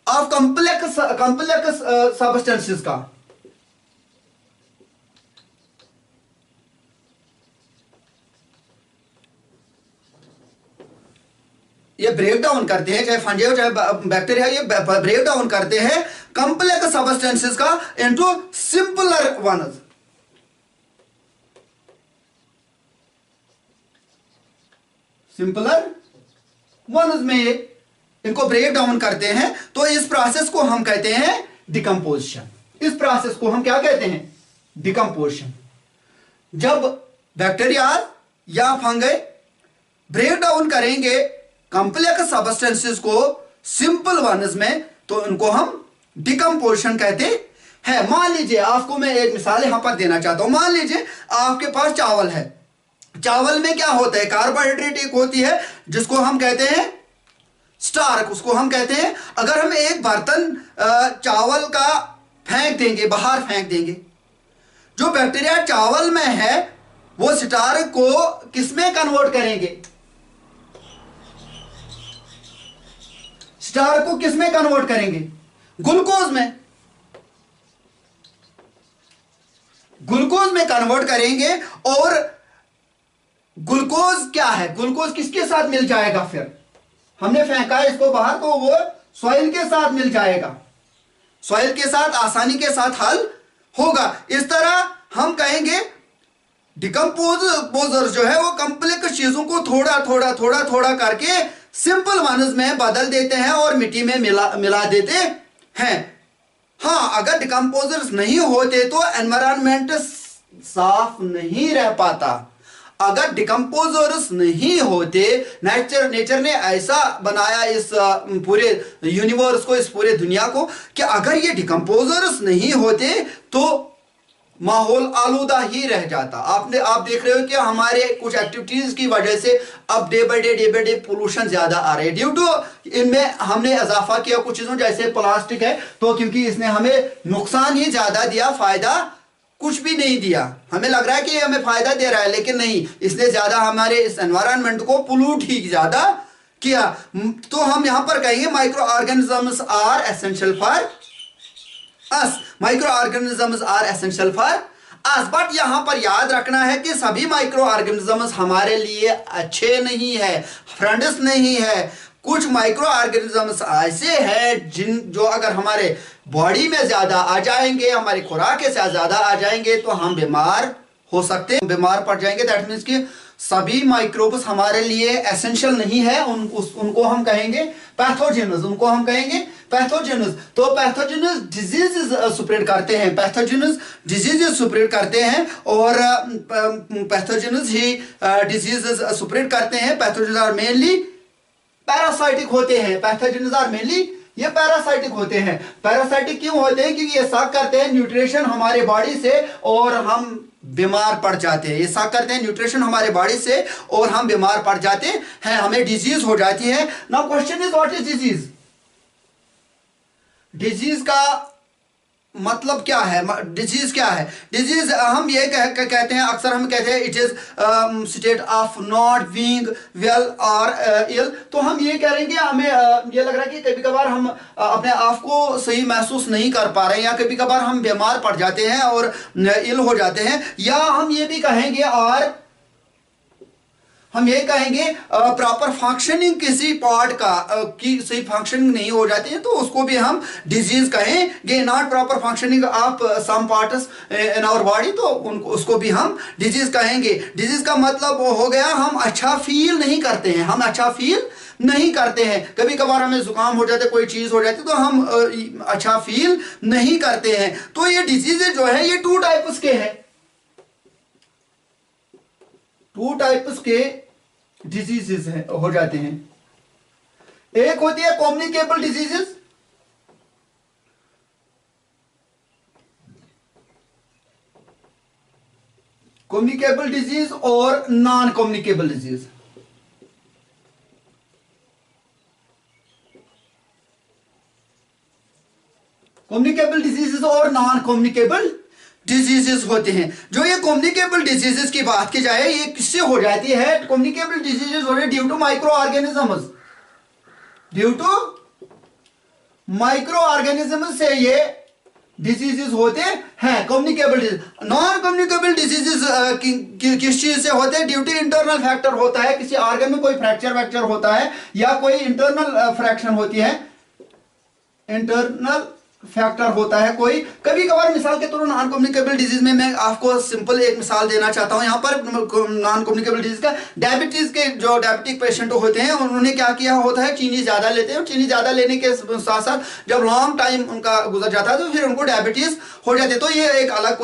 ऑफ कॉम्प्लेक्स सब्सटेंसेस का। ये ब्रेक डाउन करते हैं, चाहे फंजे हो चाहे बैक्टीरिया, ये ब्रेक डाउन करते हैं कॉम्प्लेक्स सब्सटेंसेस का into simpler ones. Simpler ones में ये इनको ब्रेक डाउन करते हैं। तो इस प्रोसेस को हम कहते हैं डिकम्पोजिशन। इस प्रोसेस को हम क्या कहते हैं, डिकम्पोजिशन। जब बैक्टीरिया या फंगई ब्रेक डाउन करेंगे कॉम्प्लेक्स सब्सटेंसेस को सिंपल वंस में, तो इनको हम डिकम्पोजिशन कहते हैं। मान लीजिए आपको मैं एक मिसाल यहां पर देना चाहता हूं। मान लीजिए आपके पास चावल है, चावल में क्या होता है, कार्बोहाइड्रेट एक होती है जिसको हम कहते हैं स्टार्च, उसको हम कहते हैं। अगर हम एक बर्तन चावल का फेंक देंगे, बाहर फेंक देंगे, जो बैक्टीरिया चावल में है वो स्टार्च को किसमें कन्वर्ट करेंगे, स्टार्च को किस में कन्वर्ट करेंगे? ग्लूकोज में। ग्लूकोज में कन्वर्ट करेंगे और ग्लूकोज क्या है? ग्लूकोज किसके साथ मिल जाएगा? फिर हमने फेंका इसको बाहर तो वो सॉइल के साथ मिल जाएगा, सॉइल के साथ आसानी के साथ हल होगा। इस तरह हम कहेंगे डिकम्पोजर जो है वो कॉम्प्लेक्स चीजों को थोड़ा थोड़ा थोड़ा थोड़ा करके सिंपल वंस में बदल देते हैं और मिट्टी में मिला देते हैं। हाँ, अगर डिकम्पोजर्स नहीं होते तो एनवायरनमेंट साफ नहीं रह पाता। अगर डिकम्पोजर्स नहीं होते, नेचर ने ऐसा बनाया इस पूरे यूनिवर्स को, इस पूरे दुनिया को, कि अगर ये डिकम्पोजर्स नहीं होते तो माहौल आलूदा ही रह जाता। आप देख रहे हो कि हमारे कुछ एक्टिविटीज की वजह से अब डे बाय डे पोल्यूशन ज्यादा आ रहा है। ड्यू टू इनमें हमने इजाफा किया कुछ चीजों, जैसे प्लास्टिक है, तो क्योंकि इसने हमें नुकसान ही ज्यादा दिया, फायदा कुछ भी नहीं दिया। हमें लग रहा है कि ये हमें फायदा दे रहा है, लेकिन नहीं, इसने ज्यादा हमारे इस एनवायरनमेंट को पोल्यूट ही ज्यादा किया। तो हम यहां पर कहेंगे micro organisms are essential for us. Micro organisms are essential for us. But यहां पर याद रखना है कि सभी माइक्रो ऑर्गेनिजम्स हमारे लिए अच्छे नहीं है, फ्रेंड्स नहीं है। कुछ माइक्रो ऑर्गेनिजम्स ऐसे हैं जो अगर हमारे बॉडी में ज्यादा आ जाएंगे, हमारी खुराक के साथ ज्यादा आ जाएंगे तो हम बीमार हो सकते हैं, बीमार पड़ जाएंगे। दैट मीन्स कि सभी माइक्रोब्स हमारे लिए एसेंशियल नहीं है। उनको हम कहेंगे पैथोजेनस, उनको हम कहेंगे पैथोजेनस। तो पैथोजेनस डिजीजेस स्प्रेड करते हैं, पैथोजेनस डिजीजेस स्प्रेड करते हैं और पैथोजेनस ही डिजीजेस स्प्रेड करते हैं। पैथोजेनस आर मेनली पैरासाइटिक होते हैं, पैथोजेनस आर मेनली ये पैरासाइटिक होते हैं। पैरासाइटिक क्यों होते हैं? क्योंकि ये साक करते हैं न्यूट्रिशन हमारे बॉडी से और हम बीमार पड़ जाते हैं। ये साक करते हैं न्यूट्रिशन हमारे बॉडी से और हम बीमार पड़ जाते हैं, हमें डिजीज हो जाती है। Now question is what is disease? Disease का मतलब क्या है? डिजीज क्या है? डिजीज हम ये कहते हैं, अक्सर हम कहते हैं it is state of not being well और इल। तो हम ये कह रहे हैं कि हमें ये लग रहा है कि कभी कभार हम अपने आप को सही महसूस नहीं कर पा रहे हैं, या कभी कभार हम बीमार पड़ जाते हैं और इल हो जाते हैं। या हम ये भी कहेंगे, और हम ये कहेंगे प्रॉपर फंक्शनिंग किसी पार्ट का की सही फंक्शनिंग नहीं हो जाती है तो उसको भी हम डिजीज कहेंगे। Not proper functioning of some parts in our body, तो उसको भी हम डिजीज कहेंगे। डिजीज का मतलब हो गया हम अच्छा फील नहीं करते हैं, हम अच्छा फील नहीं करते हैं। कभी कभार हमें जुकाम हो जाता है, कोई चीज हो जाती है तो हम अच्छा फील नहीं करते हैं। तो ये डिजीज जो है ये 2 टाइप्स के हैं, 2 टाइप्स के डिजीजेस हो जाते हैं। एक होती है कम्युनिकेबल डिजीजेस, कम्युनिकेबल डिजीज और non communicable disease. Communicable diseases और नॉन कम्युनिकेबल डिजीजेस होते हैं। जो ये कम्युनिकेबल डिजीजेस की बात की जाए, ये किससे हो जाती है? कम्युनिकेबल डिजीजेस हो रहे due to micro organisms, due to micro organisms से ये डिजीजेस होते हैं communicable disease. Non communicable diseases किस चीज से होते हैं? ड्यू टू इंटरनल फैक्टर होता है, किसी ऑर्गन में कोई फ्रैक्चर होता है या कोई इंटरनल फ्रैक्शन होती है, इंटरनल फैक्टर होता है कोई। कभी कभार मिसाल के तौर पर नॉन कम्युनिकेबल डिजीज में मैं आपको सिंपल एक मिसाल देना चाहता हूं यहां पर नॉन कम्युनिकेबल डिजीज का। डायबिटीज के जो डायबिटिक पेशेंट होते हैं उन्होंने क्या किया होता है, चीनी ज्यादा लेते हैं, चीनी ज्यादा लेने के साथ साथ जब लॉन्ग टाइम उनका गुजर जाता है तो फिर उनको डायबिटीज हो जाती है। तो ये एक अलग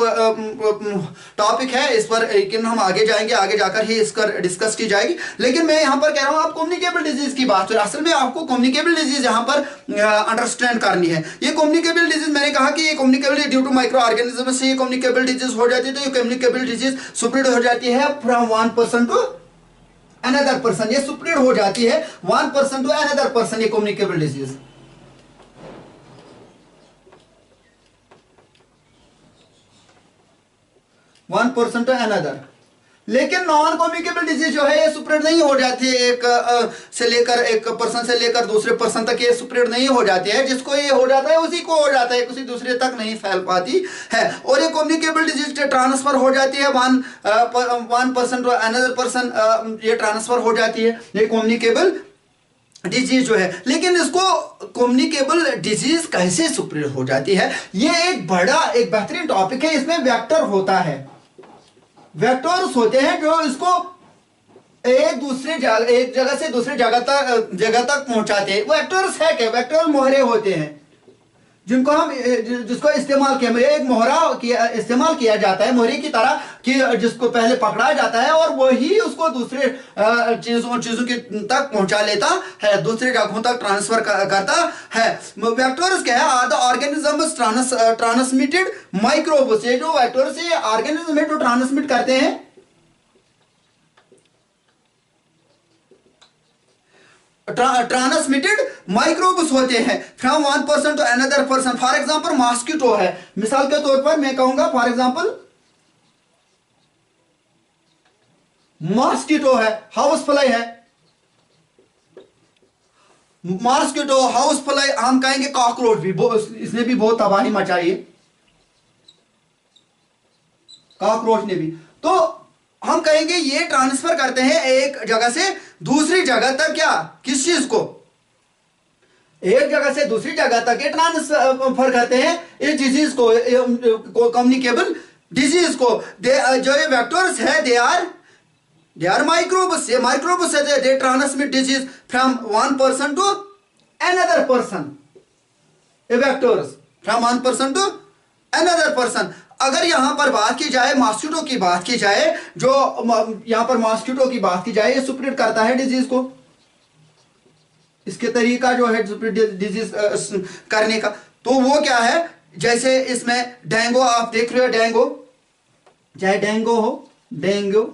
टॉपिक है, इस पर लेकिन हम आगे जाएंगे, आगे जाकर ही इसका डिस्कस की जाएगी। लेकिन मैं यहां पर कह रहा हूं आप कम्युनिकेबल डिजीज की बात करें, असल में आपको कम्युनिकेबल डिजीज यहां पर अंडरस्टैंड करनी है। ये कम्युनिकेबल डिजीज मैंने कहा कि ये communicable due to micro organism से ये कम्युनिकेबल डिजीज हो जाती है। तो ये कम्युनिकेबल डिजीज स्प्रेड हो जाती है from one person to another person, ये स्प्रेड हो जाती है one person to another person, ये communicable disease. One person to another. लेकिन नॉन कम्युनिकेबल डिजीज जो है ये स्प्रेड नहीं हो जाती है, एक पर्सन से लेकर दूसरे पर्सन तक ये स्प्रेड नहीं हो जाती है। जिसको ये हो जाता है उसी को हो जाता है, किसी दूसरे तक नहीं फैल पाती है। और ये कम्युनिकेबल डिजीज ट्रांसफर हो जाती है one person to another person, ये ट्रांसफर हो जाती है ये कम्युनिकेबल डिजीज जो है। लेकिन इसको कम्युनिकेबल डिजीज कैसे स्प्रेड हो जाती है, ये एक बेहतरीन टॉपिक है। इसमें वेक्टर होता है, वेक्टर्स होते हैं जो इसको एक जगह से दूसरे जगह तक पहुंचाते हैं। वेक्टर्स है क्या, वेक्टर मोहरे होते हैं जिसको इस्तेमाल किया, एक मोहरा इस्तेमाल किया जाता है मोहरे की तरह, कि जिसको पहले पकड़ा जाता है और वही उसको दूसरे चीजों के तक पहुंचा लेता है, दूसरे जगहों तक ट्रांसफर करता है। वेक्टर्स क्या है, are the organisms transmitted microbes. ये जो वेक्टर्स है ऑर्गेनिज्म है जो ट्रांसमिट करते हैं ट्रांसमिटेड माइक्रोब्स होते हैं from one person to another person. For example mosquito है, मिसाल के तौर पर मैं कहूंगा फॉर एग्जांपल मॉस्किटो है, हाउस फ्लाई है, मॉस्किटो हाउस फ्लाई, हम कहेंगे कॉकरोच भी, इसने भी बहुत तबाही मचाई है, कॉकरोच ने भी। तो हम कहेंगे ये ट्रांसफर करते हैं एक जगह से दूसरी जगह तक, क्या, किस चीज को, एक जगह से दूसरी जगह तक ये ट्रांसफर करते हैं इस डिजीज को कम्युनिकेबल डिजीज को। जो ये वेक्टर्स है दे आर माइक्रोब्स, ये माइक्रोब्स है, they transmit disease from one person to another person, ये vectors from one person to another person. अगर यहां पर बात की जाए मॉस्किटो की बात की जाए, जो यहां पर मॉस्किटो की बात की जाए, ये स्प्रेड करता है डिजीज को, इसके तरीका जो है स्प्रेड डिजीज करने का, तो वो क्या है, जैसे इसमें डेंगू आप देख रहे हो, डेंगू चाहे डेंगू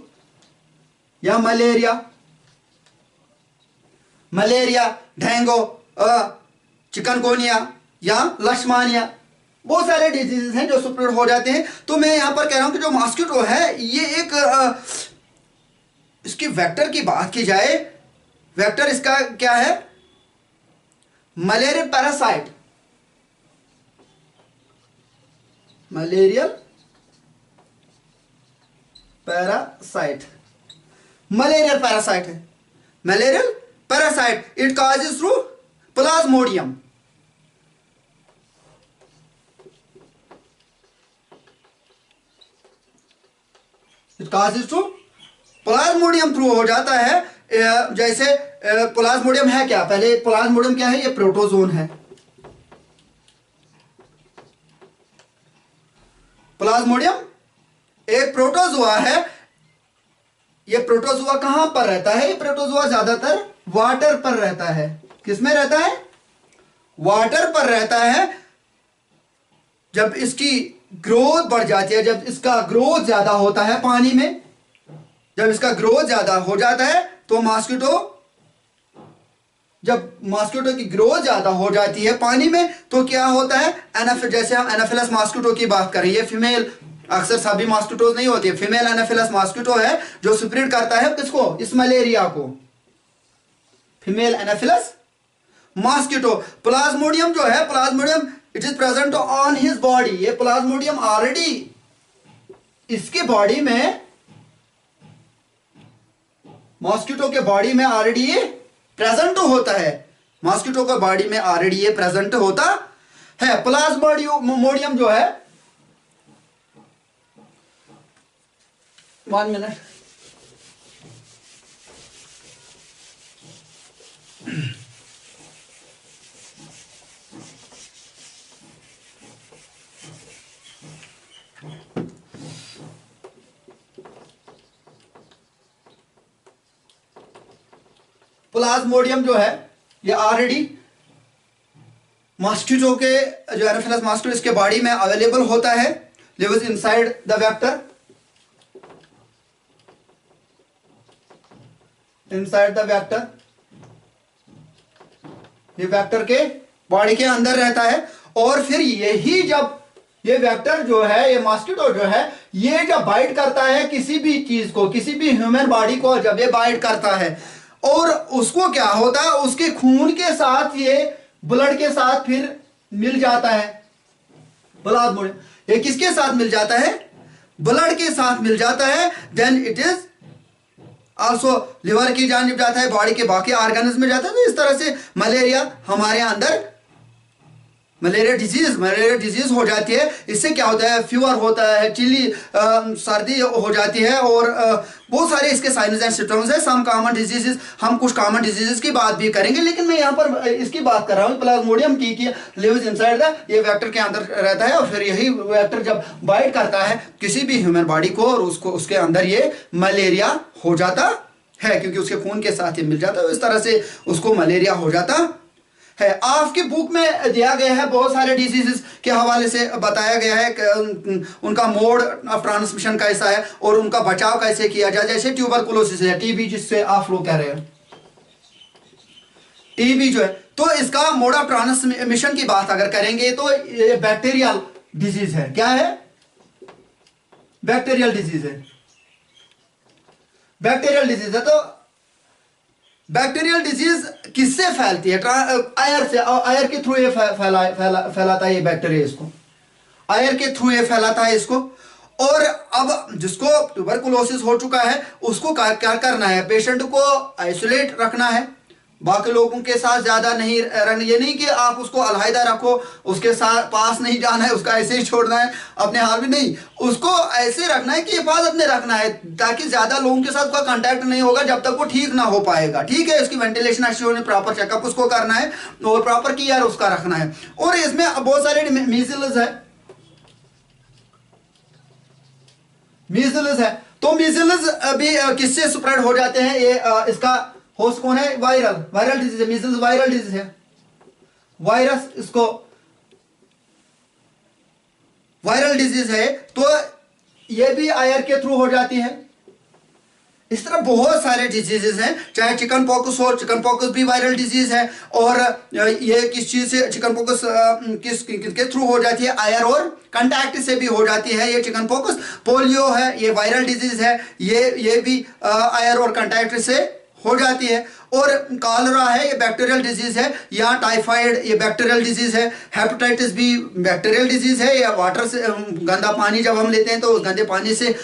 या मलेरिया डेंगू चिकनगुनिया या लक्षमानिया, बहुत सारे डिजीजेस हैं जो स्प्रेड हो जाते हैं। तो मैं यहां पर कह रहा हूं कि जो मॉस्किटो है ये एक इसकी वेक्टर की बात की जाए, वेक्टर इसका क्या है, मलेरियल पैरासाइट, मलेरियल पैरासाइट है, malarial parasite. It causes through plasmodium, causes to plasmodium through हो जाता है। जैसे प्लाज्मोडियम है क्या, पहले प्लाज्मोडियम क्या है, ये प्रोटोजोन है। प्लाज्मोडियम एक प्रोटोजुआ है। ये प्रोटोजुआ कहां पर रहता है, ये प्रोटोजुआ ज्यादातर वाटर पर रहता है। किसमें रहता है, वाटर पर रहता है। जब इसकी ग्रोथ बढ़ जाती है, जब इसका ग्रोथ ज्यादा होता है पानी में, जब इसका ग्रोथ ज्यादा हो जाता है तो जब मॉस्किटो की ग्रोथ ज्यादा हो जाती है पानी में तो क्या होता है, जैसे हम एनाफिलस मॉस्किटो की बात करें, ये फीमेल, अक्सर सभी मॉस्किटोज नहीं होती है, फीमेल एनाफिलस मॉस्किटो है जो स्प्रेड करता है किसको, इस मलेरिया को, फीमेल एनाफिलस मॉस्किटो। प्लाज्मोडियम जो है, Plasmodium it is present on his body, ये प्लाज्मोडियम ऑलरेडी इसके बॉडी में, मॉस्किटो के बॉडी में ऑलरेडी ये प्रेजेंट होता है, मॉस्किटो के बॉडी में ऑलरेडी ये प्रेजेंट होता है। प्लाज्मोडियम जो है, 1 मिनट, प्लाज्मोडियम जो है ये ऑलरेडी मॉस्किटो के, जो एनाफिलस मॉस्किटो इसके बॉडी में अवेलेबल होता है, lives inside the vector, inside the vector, ये वेक्टर के बॉडी के अंदर रहता है। और फिर यही जब ये वेक्टर जो है, ये मॉस्किटो जो है, ये जब बाइट करता है किसी भी चीज को, किसी भी ह्यूमन बॉडी को, जब ये बाइट करता है और उसको क्या होता है, उसके खून के साथ, ये ब्लड के साथ फिर मिल जाता है, ब्लड मोड, ये किसके साथ मिल जाता है, ब्लड के साथ मिल जाता है, then it is also liver की जानिब जाता है, बॉडी के बाकी ऑर्गन्स में जाता है। तो इस तरह से मलेरिया हमारे अंदर, मलेरिया डिजीज हो जाती है। इससे क्या होता है, फीवर होता है, चिली सर्दी हो जाती है, और बहुत सारे इसके साइंस एंड सिम्टम्स है। सम कॉमन डिजीजेस, हम कुछ कॉमन डिजीजेस की बात भी करेंगे, लेकिन मैं यहाँ पर इसकी बात कर रहा हूँ प्लाज्मोडियम की लिव्स इनसाइड द, ये वेक्टर के अंदर रहता है, और फिर यही वेक्टर जब बाइट करता है किसी भी ह्यूमन बॉडी को, और उसको, उसके अंदर ये मलेरिया हो जाता है, क्योंकि उसके खून के साथ ये मिल जाता है, इस तरह से उसको मलेरिया हो जाता है। आपकी बुक में दिया गया है, बहुत सारे डिजीजेस के हवाले से बताया गया है कि उनका मोड ऑफ ट्रांसमिशन कैसा है और उनका बचाव कैसे किया जाए। जैसे ट्यूबरकुलोसिस है, टीबी जिससे आप लोग कह रहे हैं, टीबी जो है, तो इसका मोड ऑफ ट्रांसमिशन की बात अगर करेंगे तो ये बैक्टीरियल डिजीज है। क्या है, बैक्टीरियल डिजीज है, बैक्टीरियल डिजीज है। तो बैक्टीरियल डिजीज किससे फैलती है, एयर से, एयर के थ्रू ये फैलाता है ये बैक्टीरिया, इसको एयर के थ्रू ये फैलाता है इसको। और अब जिसको ट्यूबरकुलोसिस हो चुका है उसको क्या करना है, पेशेंट को आइसोलेट रखना है, बाकी लोगों के साथ ज्यादा नहीं रहना। ये नहीं कि आप उसको अलहदा रखो, उसके साथ पास नहीं जाना है, उसका ऐसे ही छोड़ना है अपने हाल में, नहीं, उसको ऐसे रखना है कि हिफाजत में रखना है, ताकि ज्यादा लोगों के साथ उसका कांटेक्ट नहीं होगा जब तक वो ठीक ना हो पाएगा। ठीक है, उसकी वेंटिलेशन अच्छी होनी, प्रॉपर चेकअप उसको करना है और प्रॉपर केयर उसका रखना है। और इसमें बहुत सारे मीजल्स है, मीजल्स है, तो मीजल्स भी किससे स्प्रेड हो जाते हैं, ये इसका होस्ट कौन है, वायरल डिजीज है, मीजल्स वायरल डिजीज है, वायरस इसको वायरल डिजीज है, तो ये भी एयर के थ्रू हो जाती है। इस तरह बहुत सारे डिजीजेस हैं, चाहे चिकन पॉक्स हो, चिकन पॉक्स भी वायरल डिजीज है, और ये किस चीज से चिकन पॉक्स किसके थ्रू हो जाती है, एयर और कांटेक्ट से भी हो जाती है ये चिकन पॉक्स। पोलियो है, ये वायरल डिजीज है, ये भी एयर और कांटेक्ट से हो जाती है। और कॉलरा है, ये बैक्टीरियल डिजीज है, या टाइफाइड ये बैक्टीरियल डिजीज है, हेपेटाइटिस भी बैक्टीरियल डिजीज है, या वाटर से गंदा पानी जब हम लेते हैं तो उस गंदे पानी से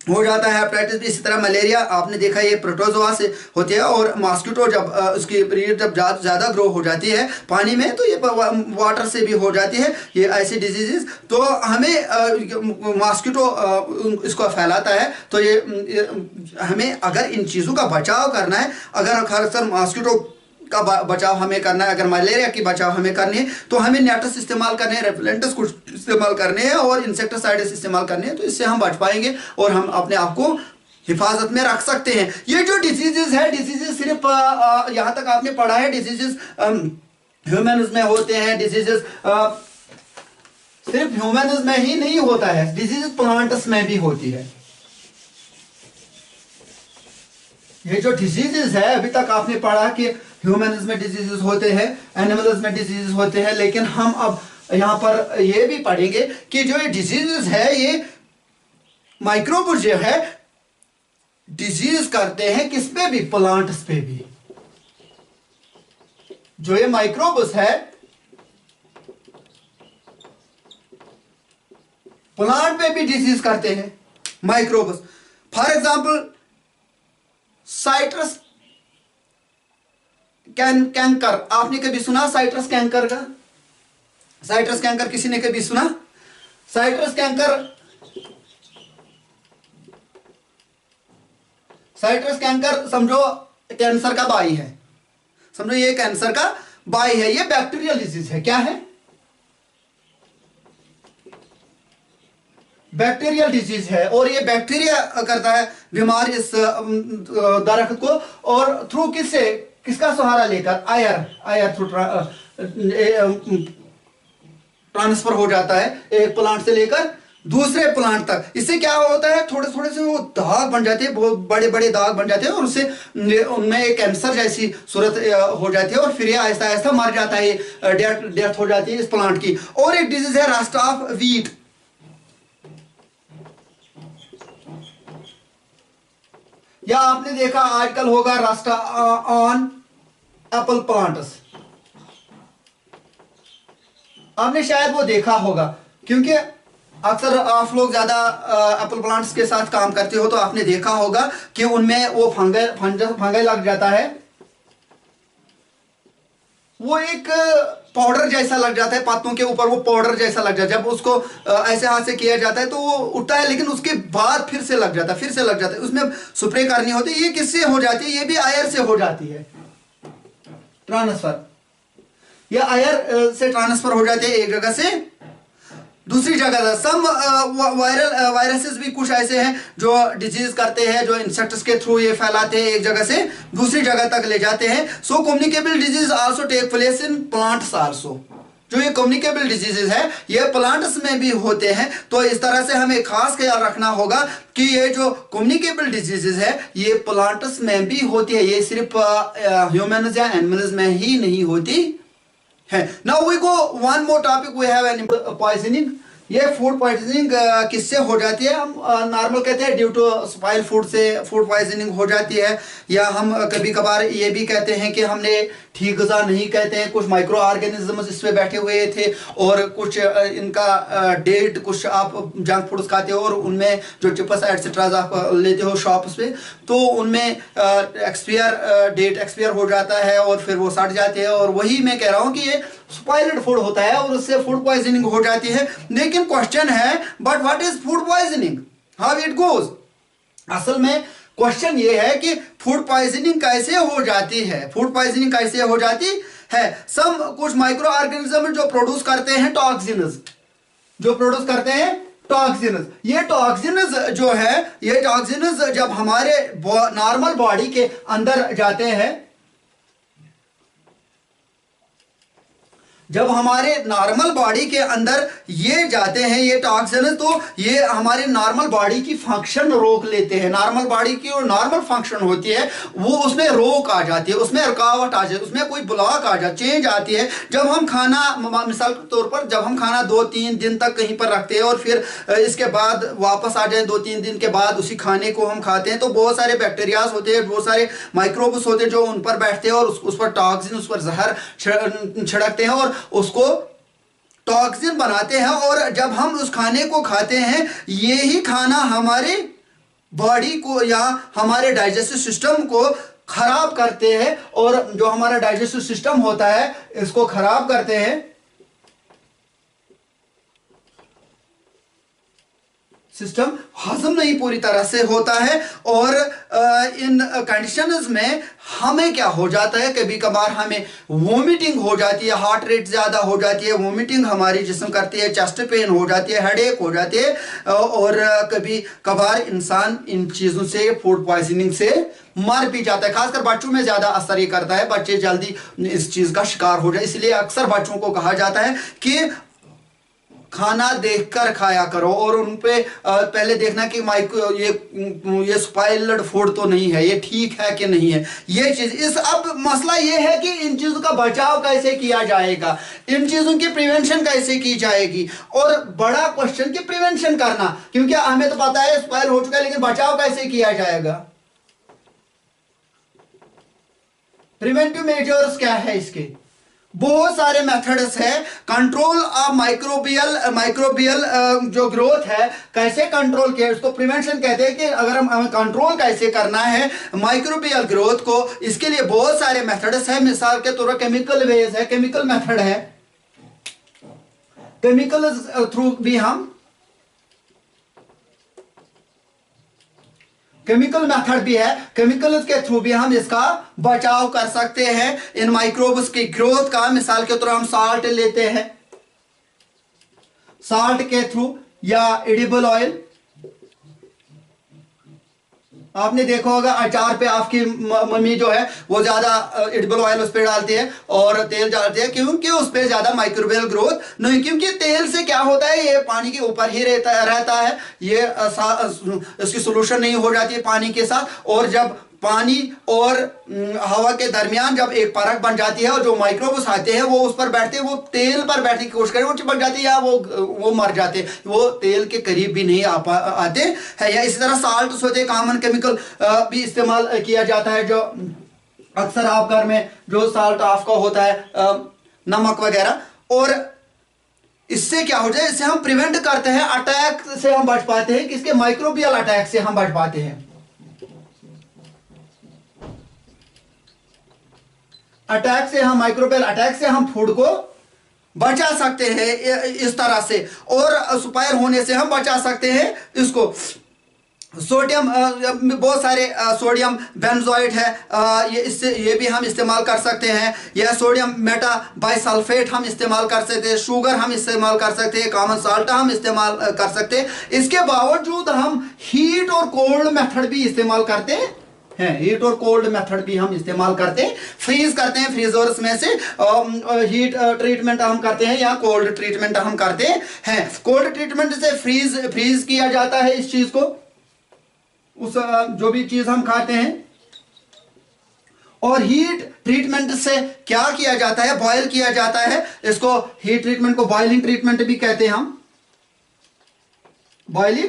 हो जाता है हेपेटाइटिस भी। इसी तरह मलेरिया आपने देखा ये प्रोटोजोआ से होती है, और मॉस्किटो जब उसकी ब्रीड जब ज़्यादा ग्रो हो जाती है पानी में तो ये वाटर से भी हो जाती है ये ऐसी डिजीजेस। तो हमें मॉस्किटो इसको फैलाता है, तो ये हमें अगर इन चीज़ों का बचाव करना है, अगर अक्सर मॉस्किटो का बचाव हमें करना है, अगर मलेरिया की बचाव हमें करनी है, तो हमें नेट्स इस्तेमाल करने हैं, रेपेलेंट्स कुछ इस्तेमाल करने हैं और इंसेक्टिसाइड्स इस्तेमाल करने हैं, तो इससे हम बच पाएंगे और हम अपने आप को हिफाजत में रख सकते हैं। ये जो डिजीजेस है, डिजीजेस सिर्फ यहाँ तक आपने पढ़ा है, डिजीजेस ह्यूमन्स में होते हैं, डिजीजेस सिर्फ ह्यूमन्स में ही नहीं होता है, डिजीजेस प्लांट्स में भी होती है। ये जो डिजीजेस है, अभी तक आपने पढ़ा कि ह्यूमन्स में डिजीजेस होते हैं, एनिमल्स में डिजीजेस होते हैं, लेकिन हम अब यहाँ पर ये भी पढ़ेंगे कि जो ये डिजीजेस है, ये माइक्रोब्स जो है डिजीज करते हैं किस पे भी, प्लांट्स पे भी। जो ये माइक्रोब्स है प्लांट पे भी डिजीज करते हैं microbes. For example citrus canker, आपने कभी सुना साइट्रस कैंकर का? साइट्रस कैंकर किसी ने कभी सुना? साइट्रस कैंकर समझो कैंसर का भाई है, समझो ये कैंसर का भाई है, ये बैक्टीरियल डिजीज है। क्या है? बैक्टीरियल डिजीज है, और ये बैक्टीरिया करता है बीमार इस दरख्त को, और थ्रू किसका सहारा लेकर, आयर थ्रू ट्रांसफर हो जाता है एक प्लांट से लेकर दूसरे प्लांट तक। इससे क्या होता है, थोड़े थोड़े से वो दाग बन जाते हैं, बहुत बड़े बड़े दाग बन जाते हैं, और उससे उनमें एक कैंसर जैसी सूरत हो जाती है, और फिर ये आहिस्ता आहिस्ता मर जाता है, डेथ हो जाती है इस प्लांट की। और एक डिजीज है रस्ट ऑफ व्हीट। या आपने देखा आजकल होगा रस्ट ऑन एप्पल प्लांट्स, आपने शायद वो देखा होगा, क्योंकि अक्सर आप लोग ज्यादा एप्पल प्लांट्स के साथ काम करते हो, तो आपने देखा होगा कि उनमें वो फंगस लग जाता है, वो एक पाउडर जैसा लग जाता है पत्तों के ऊपर, वो पाउडर जैसा लग जाता है। जब उसको ऐसे हाथ से किया जाता है तो वो उठता है, लेकिन उसके बाद फिर से लग जाता है, फिर से लग जाता है, उसमें स्प्रे करनी होती है। ये किससे हो जाती है? ये भी एयर से हो जाती है ट्रांसफर। ये एयर से ट्रांसफर हो जाती है एक जगह से दूसरी जगह। सम वायरसेस भी कुछ ऐसे हैं जो डिजीज करते हैं, जो इंसेक्ट्स के थ्रू ये फैलाते हैं, एक जगह से दूसरी जगह तक ले जाते हैं। So communicable disease also take place in plants also. जो ये कम्युनिकेबल डिजीजेस है ये प्लांट्स में भी होते हैं। तो इस तरह से हमें खास ख्याल रखना होगा कि ये जो कम्युनिकेबल डिजीजेस है ये प्लांट्स में भी होती है, ये सिर्फ ह्यूमन्स या एनिमल्स में ही नहीं होती है। Now we go one more topic, we have an poisoning. ये फूड पॉइजनिंग किससे हो जाती है? हम नॉर्मल कहते हैं ड्यू टू स्पाइल फूड से फूड पॉइजनिंग हो जाती है, या हम कभी कभार ये भी कहते हैं कि हमने ठीक गज़ा नहीं कहते हैं, कुछ माइक्रो ऑर्गेनिजम्स इस पे बैठे हुए थे, और कुछ इनका डेट, कुछ आप जंक फूड्स खाते हो और उनमें जो चिप्स एटसेट्रा आप लेते हो शॉप्स पे, तो उनमें डेट एक्सपायर हो जाता है और फिर वो सड़ जाते हैं। और वही मैं कह रहा हूँ कि ये स्पॉइल्ड फूड होता है और उससे फूड पॉइजनिंग हो जाती है। लेकिन क्वेश्चन है, but what is food poisoning, how it goes? असल में क्वेश्चन ये है कि फूड पॉइजनिंग कैसे हो जाती है, फूड पॉइजनिंग कैसे हो जाती है? सम कुछ माइक्रो ऑर्गेनिज्म जो प्रोड्यूस करते हैं टॉक्सिन्स, जो प्रोड्यूस करते हैं टॉक्सिन्स। ये टॉक्सिन्स जो है, ये टॉक्सिन्स जब हमारे नॉर्मल बॉडी के अंदर जाते हैं, जब हमारे नॉर्मल बॉडी के अंदर ये जाते हैं ये टॉक्सिन, तो ये हमारे नॉर्मल बॉडी की फंक्शन रोक लेते हैं। नॉर्मल बॉडी की जो नॉर्मल फंक्शन होती है वो उसमें रोक आ जाती है, उसमें रुकावट आ जाती है, उसमें कोई ब्लॉक आ जाती, चेंज आती है। जब हम खाना, मिसाल के तौर पर जब हम खाना 2-3 दिन तक कहीं पर रखते हैं और फिर इसके बाद वापस आ जाए 2-3 दिन के बाद उसी खाने को हम खाते हैं, तो बहुत सारे बैक्टीरियाज होते हैं, बहुत सारे माइक्रोब्स होते हैं जो उन पर बैठते हैं और उस पर टॉक्सिन, उस पर जहर छिड़कते हैं और उसको टॉक्सिन बनाते हैं। और जब हम उस खाने को खाते हैं, यही खाना हमारे बॉडी को या हमारे डाइजेस्टिव सिस्टम को खराब करते हैं, और जो हमारा डाइजेस्टिव सिस्टम होता है इसको खराब करते हैं। सिस्टम हजम नहीं पूरी तरह से होता है, और इन कंडीशंस में हमें क्या हो जाता है, कभी कभार हमें वोमिटिंग हो जाती है, हार्ट रेट ज़्यादा हो जाती है, वोमिटिंग हमारी जिस्म करती है, चेस्ट पेन हो जाती है, हेडेक हो जाती है, और कभी कभार इंसान इन चीज़ों से, फूड पॉइजनिंग से मर भी जाता है। खासकर बच्चों में ज़्यादा असर ये करता है, बच्चे जल्दी इस चीज़ का शिकार हो जाए। इसलिए अक्सर बच्चों को कहा जाता है कि खाना देखकर खाया करो, और उन पे पहले देखना कि ये स्पाइल्ड फूड तो नहीं है, ये ठीक है कि नहीं है ये चीज। इस अब मसला ये है कि इन चीजों का बचाव कैसे किया जाएगा, इन चीजों की प्रिवेंशन कैसे की जाएगी, और बड़ा क्वेश्चन की प्रिवेंशन करना, क्योंकि हमें तो पता है स्पाइल हो चुका है, लेकिन बचाव कैसे किया जाएगा? प्रिवेंटिव मेजर्स क्या है इसके? बहुत सारे मेथड्स है। कंट्रोल ऑफ माइक्रोबियल जो ग्रोथ है, कैसे कंट्रोल किया, उसको प्रिवेंशन कहते हैं। कि अगर हमें कंट्रोल कैसे करना है माइक्रोबियल ग्रोथ को, इसके लिए बहुत सारे मेथड्स है। मिसाल के तौर पर केमिकल वेज है, केमिकल मेथड है, केमिकल थ्रू भी हम केमिकल मेथड भी है, केमिकल के थ्रू भी हम इसका बचाव कर सकते हैं इन माइक्रोब्स की ग्रोथ का। मिसाल के तौर हम साल्ट लेते हैं, साल्ट के थ्रू, या एडिबल ऑयल, आपने देखा होगा अचार पे आपकी मम्मी जो है वो ज्यादा एडिबल ऑयल उस पर डालती है और तेल डालती है, क्योंकि उस पर ज्यादा माइक्रोबियल ग्रोथ नहीं, क्योंकि तेल से क्या होता है ये पानी के ऊपर ही रहता है, ये इसकी सोल्यूशन नहीं हो जाती है पानी के साथ। और जब पानी और हवा के दरमियान जब एक परत बन जाती है और जो माइक्रोब्स आते हैं वो उस पर बैठते हैं, वो तेल पर बैठने की कोशिश करें, वो चिपक जाती है या वो मर जाते हैं, वो तेल के करीब भी नहीं आते हैं। या इसी तरह साल्ट होते कॉमन केमिकल भी इस्तेमाल किया जाता है, जो अक्सर आप घर में जो साल्ट आपका होता है नमक वगैरह। और इससे क्या हो जाए, इससे हम प्रिवेंट करते हैं, अटैक से हम बच पाते हैं, किसके माइक्रोबियल अटैक से हम बच पाते हैं। अटैक से हम माइक्रोबियल अटैक से हम फूड को बचा सकते हैं इस तरह से, और सुपायर होने से हम बचा सकते हैं इसको। सोडियम बहुत सारे सोडियम बेंजोइट है, ये भी हम इस्तेमाल कर सकते हैं, या सोडियम मेटा बाइसल्फेट हम इस्तेमाल कर सकते हैं, शुगर हम इस्तेमाल कर सकते हैं, कॉमन साल्ट हम इस्तेमाल कर सकते हैं। इसके बावजूद हम हीट और कोल्ड मेथड भी इस्तेमाल करते हैं, हीट और कोल्ड मेथड भी हम इस्तेमाल करते हैं, फ्रीज करते हैं, फ्रीजर्स में से हीट ट्रीटमेंट हम करते हैं या कोल्ड ट्रीटमेंट हम करते हैं। कोल्ड ट्रीटमेंट से फ्रीज किया जाता है इस चीज को, उस जो भी चीज हम खाते हैं। और हीट ट्रीटमेंट से क्या किया जाता है, बॉयल किया जाता है इसको। हीट ट्रीटमेंट को बॉइलिंग ट्रीटमेंट भी कहते हैं हम, बॉइलिंग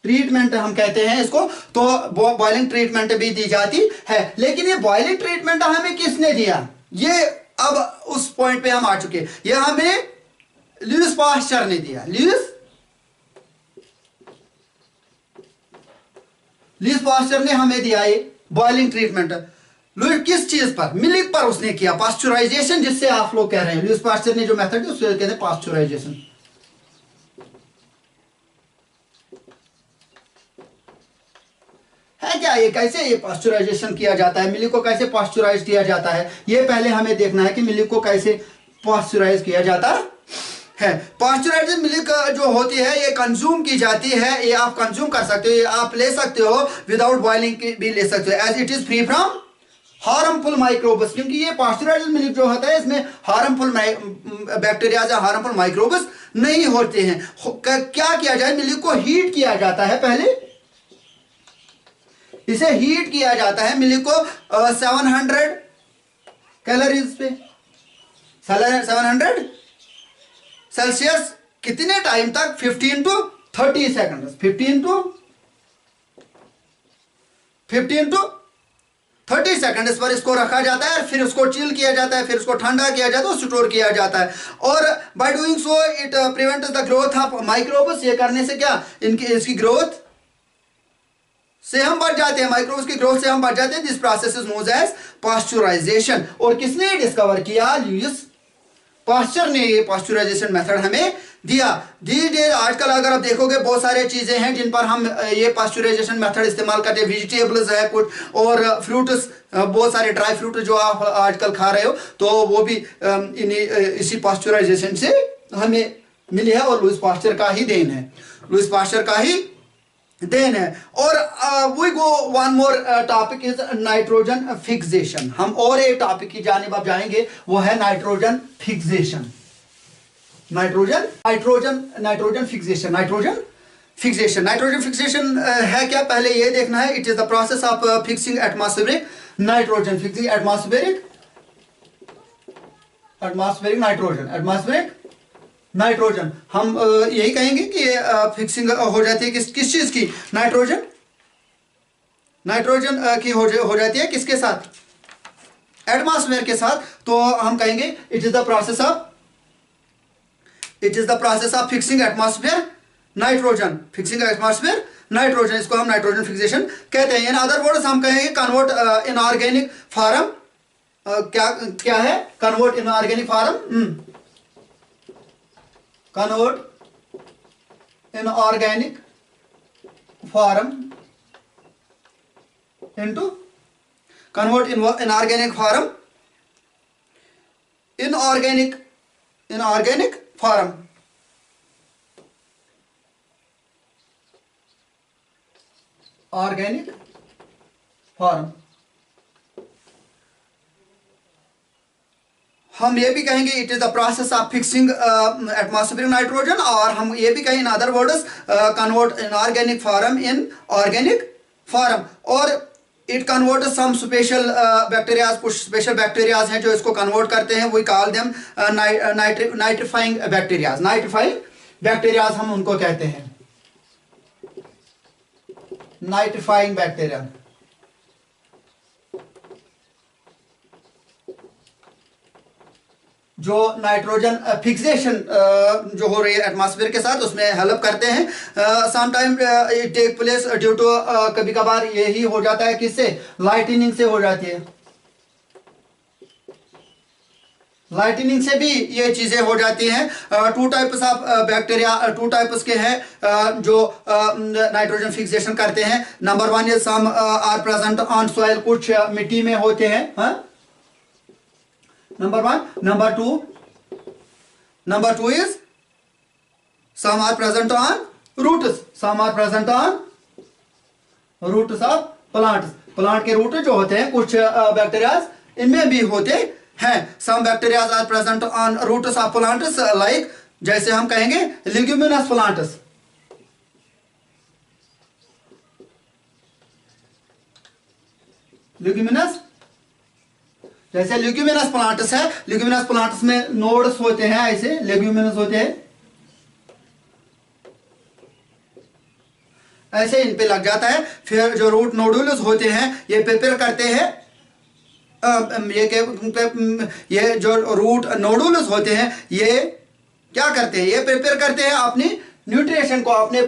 ट्रीटमेंट हम कहते हैं इसको। तो बॉइलिंग ट्रीटमेंट भी दी जाती है। लेकिन ये बॉइलिंग ट्रीटमेंट हमें किसने दिया, ये अब उस पॉइंट पे हम आ चुके, ये हमें लुईस पास्चर ने दिया। लुईस पास्चर ने हमें दिया ये बॉइलिंग ट्रीटमेंट। लुईस किस चीज पर, मिल्क पर उसने किया, पास्चराइजेशन जिससे आप लोग कह रहे हैं। लुईस पास्चर ने जो मेथड है उसको कहते हैं पास्चराइजेशन। है क्या ये, कैसे ये पास्चराइजेशन किया जाता है, मिल्क को कैसे पास्चराइज किया जाता है, ये पहले हमें देखना है कि मिल्क को कैसे पास्चराइज किया जाता है। पास्चराइज्ड मिल्क जो होती है ये कंज्यूम की जाती है, ये आप कंज्यूम कर सकते हो, ये आप ले सकते हो विदाउट बॉइलिंग भी ले सकते हो, as it is free from harmful microbes. क्योंकि ये पास्चराइज्ड मिल्क जो होता है इसमें हार्मफुल बैक्टीरिया या हार्मफुल माइक्रोब्स नहीं होते हैं। क्या किया जाए, मिल्क को हीट किया जाता है, पहले इसे हीट किया जाता है, मिल्क को 700 कैलोरीज पे, 700 सेल्सियस कितने टाइम तक, 15 टू 30 सेकंड, 15 टू 30 सेकंड इस पर इसको रखा जाता है, फिर उसको चिल किया जाता है, फिर उसको ठंडा किया जाता है, स्टोर किया जाता है। और by doing so it prevents the growth of microbes. ये करने से क्या, इसकी ग्रोथ से हम बच जाते हैं, माइक्रोब्स की ग्रोथ से हम बच जाते हैं। This process is known as pasteurization. और किसने डिस्कवर किया, लुईस पास्चर ने ये पास्चराइजेशन मेथड हमें दिया। धीरे आजकल अगर आप देखोगे बहुत सारे चीजें हैं जिन पर हम ये पास्चराइजेशन मेथड इस्तेमाल करते हैं, वेजिटेबल्स है कुछ, और फ्रूट्स, बहुत सारे ड्राई फ्रूट जो आप आजकल खा रहे हो, तो वो भी इसी पास्चराइजेशन से हमें मिली है, और लुईस पास्चर का ही देन है, लुईस पास्चर का ही देन है। और we go one more topic is nitrogen fixation. हम और एक टॉपिक की जानिब अब जाएंगे, वो है nitrogen fixation. Nitrogen fixation. Nitrogen fixation है क्या, पहले ये देखना है। It is the process of fixing atmospheric nitrogen, fixing atmospheric nitrogen. हम यही कहेंगे कि फिक्सिंग हो जाती है किस चीज की, नाइट्रोजन की हो जाती है किसके साथ, एटमॉस्फेयर के साथ। तो हम कहेंगे it is the process of fixing atmosphere nitrogen, इसको हम नाइट्रोजन फिक्सेशन कहते हैं। इन अदर वर्ड्स हम कहेंगे कन्वर्ट इनऑर्गेनिक फॉर्म। क्या है, convert inorganic form, convert inorganic form into inorganic form organic form. हम ये भी कहेंगे it is the process of fixing atmospheric nitrogen, और हम ये भी कहें in other words convert in organic form in organic form. और it convert some special bacterias, कुछ स्पेशल बैक्टीरियाज हैं जो इसको कन्वर्ट करते हैं, we call them nitrifying bacterias. Nitrifying bacterias हम उनको कहते हैं, नाइट्रीफाइंग बैक्टीरिया। जो नाइट्रोजन फिक्सेशन जो हो रही है एटमॉस्फेयर के साथ उसमें हेल्प करते हैं। Sometime it take place due to, कभी कभार यही हो जाता है किससे, लाइटनिंग से हो जाती है। लाइटनिंग से भी ये चीजें हो जाती हैं। Two types of bacteria, two types के हैं जो नाइट्रोजन फिक्सेशन करते हैं। Number one is some are present on soil, कुछ मिट्टी में होते हैं, number one. Number two is some are present on roots, some are present on roots of plants। Plant के रूट जो होते हैं कुछ बैक्टीरियाज इनमें भी होते हैं। some bacteria are present on roots of plants, like जैसे हम कहेंगे leguminous plants। ल्यूग्यूमिनस, जैसे ल्यूग्यूमिनस प्लांट्स है, ल्यूग्यूमिनस प्लांट्स में नोड्स होते हैं, ऐसे ल्यूग्यूमिनस होते हैं, ऐसे इन पे लग जाता है। फिर जो रूट नोडुलस होते हैं ये प्रिपेयर करते हैं, ये जो रूट नोडुलस होते हैं ये क्या करते हैं, ये प्रिपेयर करते हैं अपनी न्यूट्रिशन को, अपने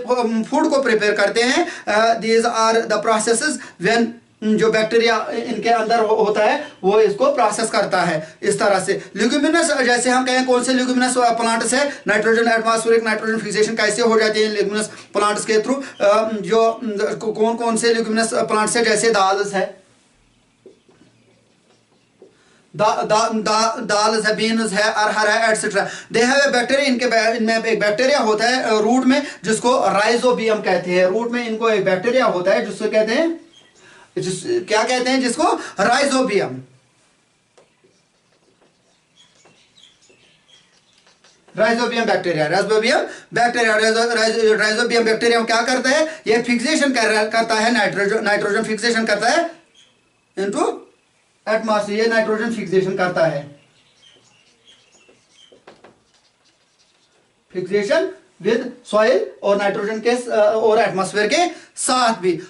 फूड को प्रिपेयर करते हैं। These are the processes when जो बैक्टीरिया इनके अंदर होता है वो इसको प्रोसेस करता है इस तरह से। ल्यूग्यूमिनस, जैसे हम कहें कौन से ल्यूग्यूमिनस प्लांट्स है, नाइट्रोजन एटमॉस्फेरिक नाइट्रोजन फिक्सेशन कैसे हो जाती है ल्यूग्यूमिनस प्लांट्स के थ्रू, जो कौन कौन से ल्यूग्यूमिनस प्लांट्स है, जैसे दाल्स है, दाल्स है, बीन्स है, अरहर है, etcetera. They have a bacteria, इनमें एक बैक्टीरिया होता है रूट में जिसको राइजोबियम कहते हैं। रूट में इनको एक बैक्टीरिया होता है जिसको कहते हैं, क्या कहते हैं जिसको, rhizobium. Rhizobium bacteria, rhizobium bacteria क्या करता है, ये फिक्सेशन करता है, नाइट्रोजन फिक्सेशन करता है इनटू एटमॉस्फेयर, ये नाइट्रोजन फिक्सेशन करता है, फिक्सेशन विद सॉइल और नाइट्रोजन के और एटमॉस्फेयर के साथ भी।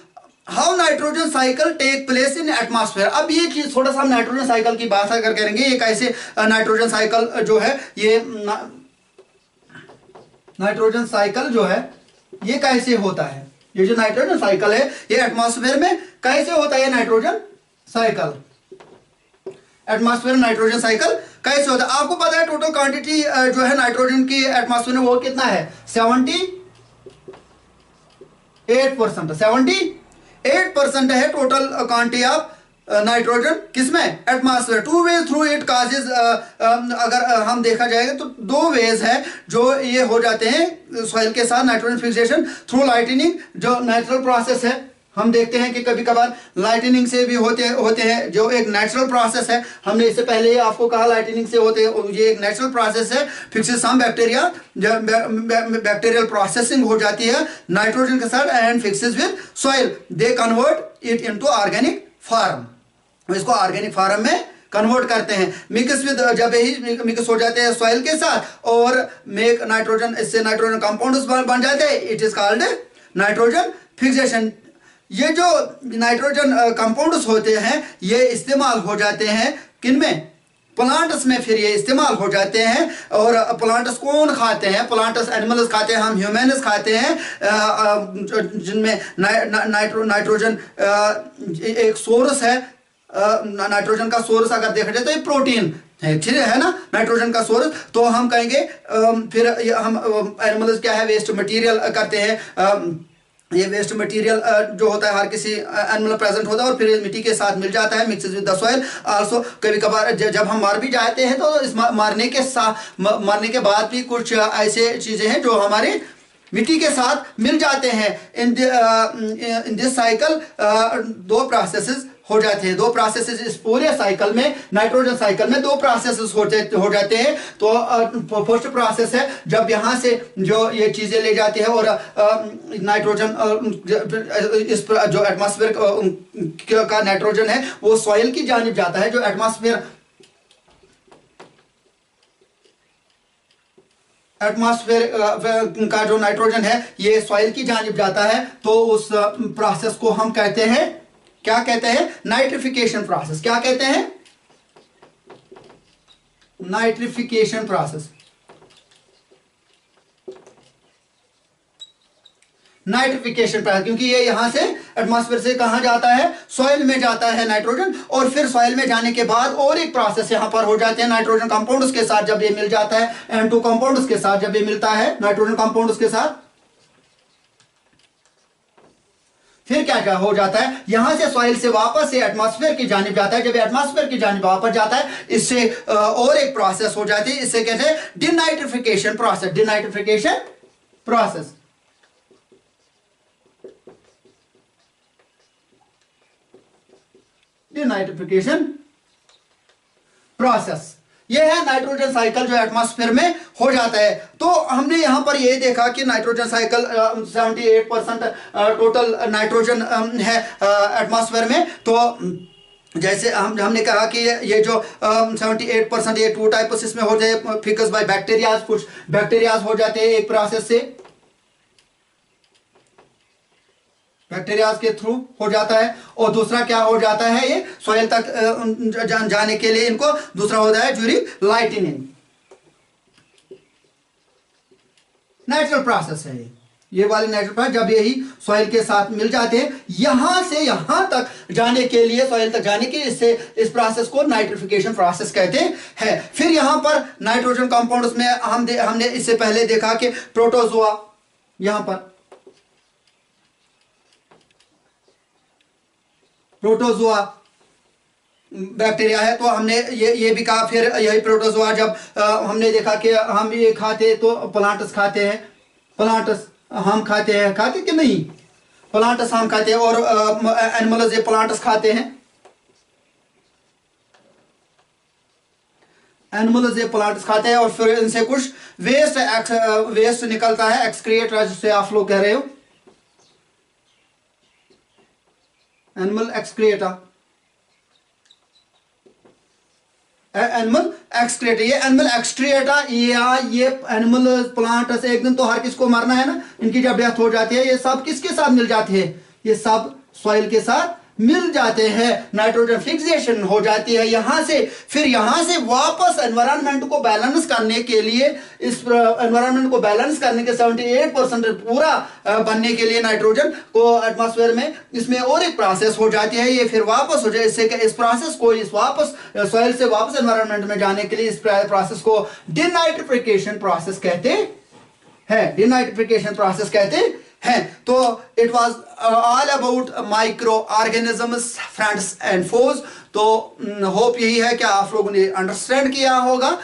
How nitrogen cycle take place in atmosphere. अब ये चीज थोड़ा सा हम नाइट्रोजन साइकिल की बात अगर करेंगे, ये कैसे नाइट्रोजन साइकिल जो है, ये नाइट्रोजन साइकिल जो है ये कैसे होता है, ये जो नाइट्रोजन साइकिल है ये एटमॉस्फेयर में कैसे होता है, nitrogen cycle, atmosphere nitrogen cycle कैसे होता है। आपको पता है टोटल क्वांटिटी जो है नाइट्रोजन की एटमॉस्फेयर में वो कितना है, 78%, 78% है टोटल क्वांटिटी ऑफ नाइट्रोजन किसमें, atmosphere. Two ways through it causes, अगर हम देखा जाएगा तो दो वेज है जो ये हो जाते हैं सॉइल के साथ नाइट्रोजन फिक्सेशन, थ्रू लाइटनिंग जो नेचुरल प्रोसेस है। हम देखते हैं कि कभी कभार लाइटनिंग से भी होते हैं, जो एक नेचुरल प्रोसेस है। हमने इससे पहले ही आपको कहा लाइटनिंग से होते हैं, ये एक नेचुरल प्रोसेस है। Fixes some bacteria, bacterial processing हो जाती है नाइट्रोजन के साथ and fixes with soil, they convert it into organic form, इसको ऑर्गेनिक फार्म में कन्वर्ट करते हैं। मिक्स विद, जब यही मिक्स हो जाते हैं सॉइल के साथ और मेक नाइट्रोजन, इससे नाइट्रोजन कंपाउंड्स बन जाते हैं, it is called nitrogen fixation. ये जो नाइट्रोजन कंपाउंड्स होते हैं ये इस्तेमाल हो जाते हैं किनमें, प्लांट्स में, फिर ये इस्तेमाल हो जाते हैं। और प्लांट्स कौन खाते हैं, प्लांट्स एनिमल्स खाते हैं, हम ह्यूमन्स खाते हैं, जिनमें नाइट्रोजन एक सोर्स है। नाइट्रोजन का सोर्स अगर देखा जाए तो ये प्रोटीन है, ठीक है ना, नाइट्रोजन का सोर्स। तो हम कहेंगे फिर हम एनिमल्स क्या है, वेस्ट मटेरियल करते हैं। ये वेस्ट मटेरियल जो होता है हर किसी एनिमल प्रेजेंट होता है और फिर मिट्टी के साथ मिल जाता है, mixes with the soil also. कभी कभार जब हम मार भी जाते हैं तो इस मारने के बाद भी कुछ ऐसे चीजें हैं जो हमारे मिट्टी के साथ मिल जाते हैं। इन दिस साइकिल दो प्रोसेसेस हो जाते हैं, दो प्रोसेसेस इस पूरे साइकिल में, नाइट्रोजन साइकिल में दो प्रोसेसेस हो जाते हैं। तो फर्स्ट प्रोसेस है जब यहाँ से जो ये चीजें ले जाती है और नाइट्रोजन इस जो एटमॉस्फेयर का नाइट्रोजन है वो सॉइल की जानिब जाता है। जो एटमॉस्फेयर का जो नाइट्रोजन है ये सॉइल की जानिब जाता है। तो उस प्रोसेस को हम कहते हैं, क्या कहते हैं? Nitrification process. क्या कहते हैं? Nitrification process. नाइट्रिफिकेशन प्रोसेस क्योंकि ये यहां से एटमॉस्फेयर से कहां जाता है? सॉइल में जाता है नाइट्रोजन, और फिर सॉइल में जाने के बाद और एक प्रोसेस यहां पर हो जाते हैं नाइट्रोजन कंपाउंड्स के साथ। जब ये मिल जाता है N2 कंपाउंड्स के साथ, जब ये मिलता है नाइट्रोजन कंपाउंड्स के साथ, फिर क्या क्या हो जाता है? यहां से सॉइल से वापस से एटमॉस्फेयर की जानिब जाता है। जब एटमॉस्फेयर की जानिब वापस जाता है इससे और एक प्रोसेस हो जाती है, इससे कहते हैं डिनाइट्रिफिकेशन प्रोसेस। डिनाइट्रिफिकेशन प्रोसेस। डिनाइट्रिफिकेशन प्रोसेस ये है नाइट्रोजन साइकिल जो एटमॉस्फेयर में हो जाता है। तो हमने यहां पर ये देखा कि नाइट्रोजन साइकिल 78% टोटल नाइट्रोजन है एटमॉस्फेयर में। तो जैसे हमने कहा कि ये जो 78% ये टू टाइप्स इसमें हो जाए, फिकस बाय बैक्टीरियाज, कुछ बैक्टीरियाज हो जाते हैं एक प्रोसेस से, बैक्टीरियाज के थ्रू हो जाता है। और दूसरा क्या हो जाता है? ये सॉइल तक जाने के लिए इनको दूसरा होता है ड्यूरिंग लाइटनिंग। नेचुरल प्रोसेस है ये वाली नेचुरल प्रोसेस। जब यही सॉइल के साथ मिल जाते हैं यहां से यहां तक जाने के लिए, सॉइल तक जाने के, इससे इस प्रोसेस को नाइट्रिफिकेशन प्रोसेस कहते हैं। फिर यहां पर नाइट्रोजन कंपाउंड्स में हमने इससे पहले देखा कि प्रोटोजोआ, यहां पर प्रोटोजोआ बैक्टीरिया है। तो हमने ये भी कहा, फिर यही प्रोटोजोआ जब हमने देखा कि हम ये खाते तो प्लांट्स खाते हैं, प्लांट्स हम खाते हैं, खाते कि नहीं? प्लांट्स हम खाते हैं और एनिमल्स ये प्लांट्स खाते हैं, एनिमल्स ये प्लांट्स खाते हैं। और फिर इनसे कुछ वेस्ट निकलता है, एक्सक्रिएट जिसे आप लोग कह रहे हो, एनिमल एक्सक्रिएटा, एनिमल एक्सक्रिएटा। ये एनिमल एक्सक्रिएटा ये एनिमल प्लांट एक दिन तो हर किसको मरना है ना, इनकी जब डेथ हो जाती है ये सब किसके साथ मिल जाती है? ये सब सॉइल के साथ मिल जाते हैं। नाइट्रोजन फिक्सेशन हो जाती है यहां से। फिर यहां से वापस एनवायरनमेंट को बैलेंस करने के लिए, इस एनवायरनमेंट को बैलेंस करने के 78% पूरा बनने के लिए नाइट्रोजन को एटमॉस्फेयर में, इसमें और एक प्रोसेस हो जाती है। ये फिर वापस हो जाए, इससे इस प्रोसेस को इस वापस सॉइल से वापस एनवायरनमेंट में जाने के लिए इस प्रोसेस को डिनाइट्रिफिकेशन प्रोसेस कहते हैं। डिनाइट्रिफिकेशन प्रोसेस कहते हैं। तो it was all about micro organisms, friends and foes. तो होप यही है कि आप लोगों ने अंडरस्टैंड किया होगा।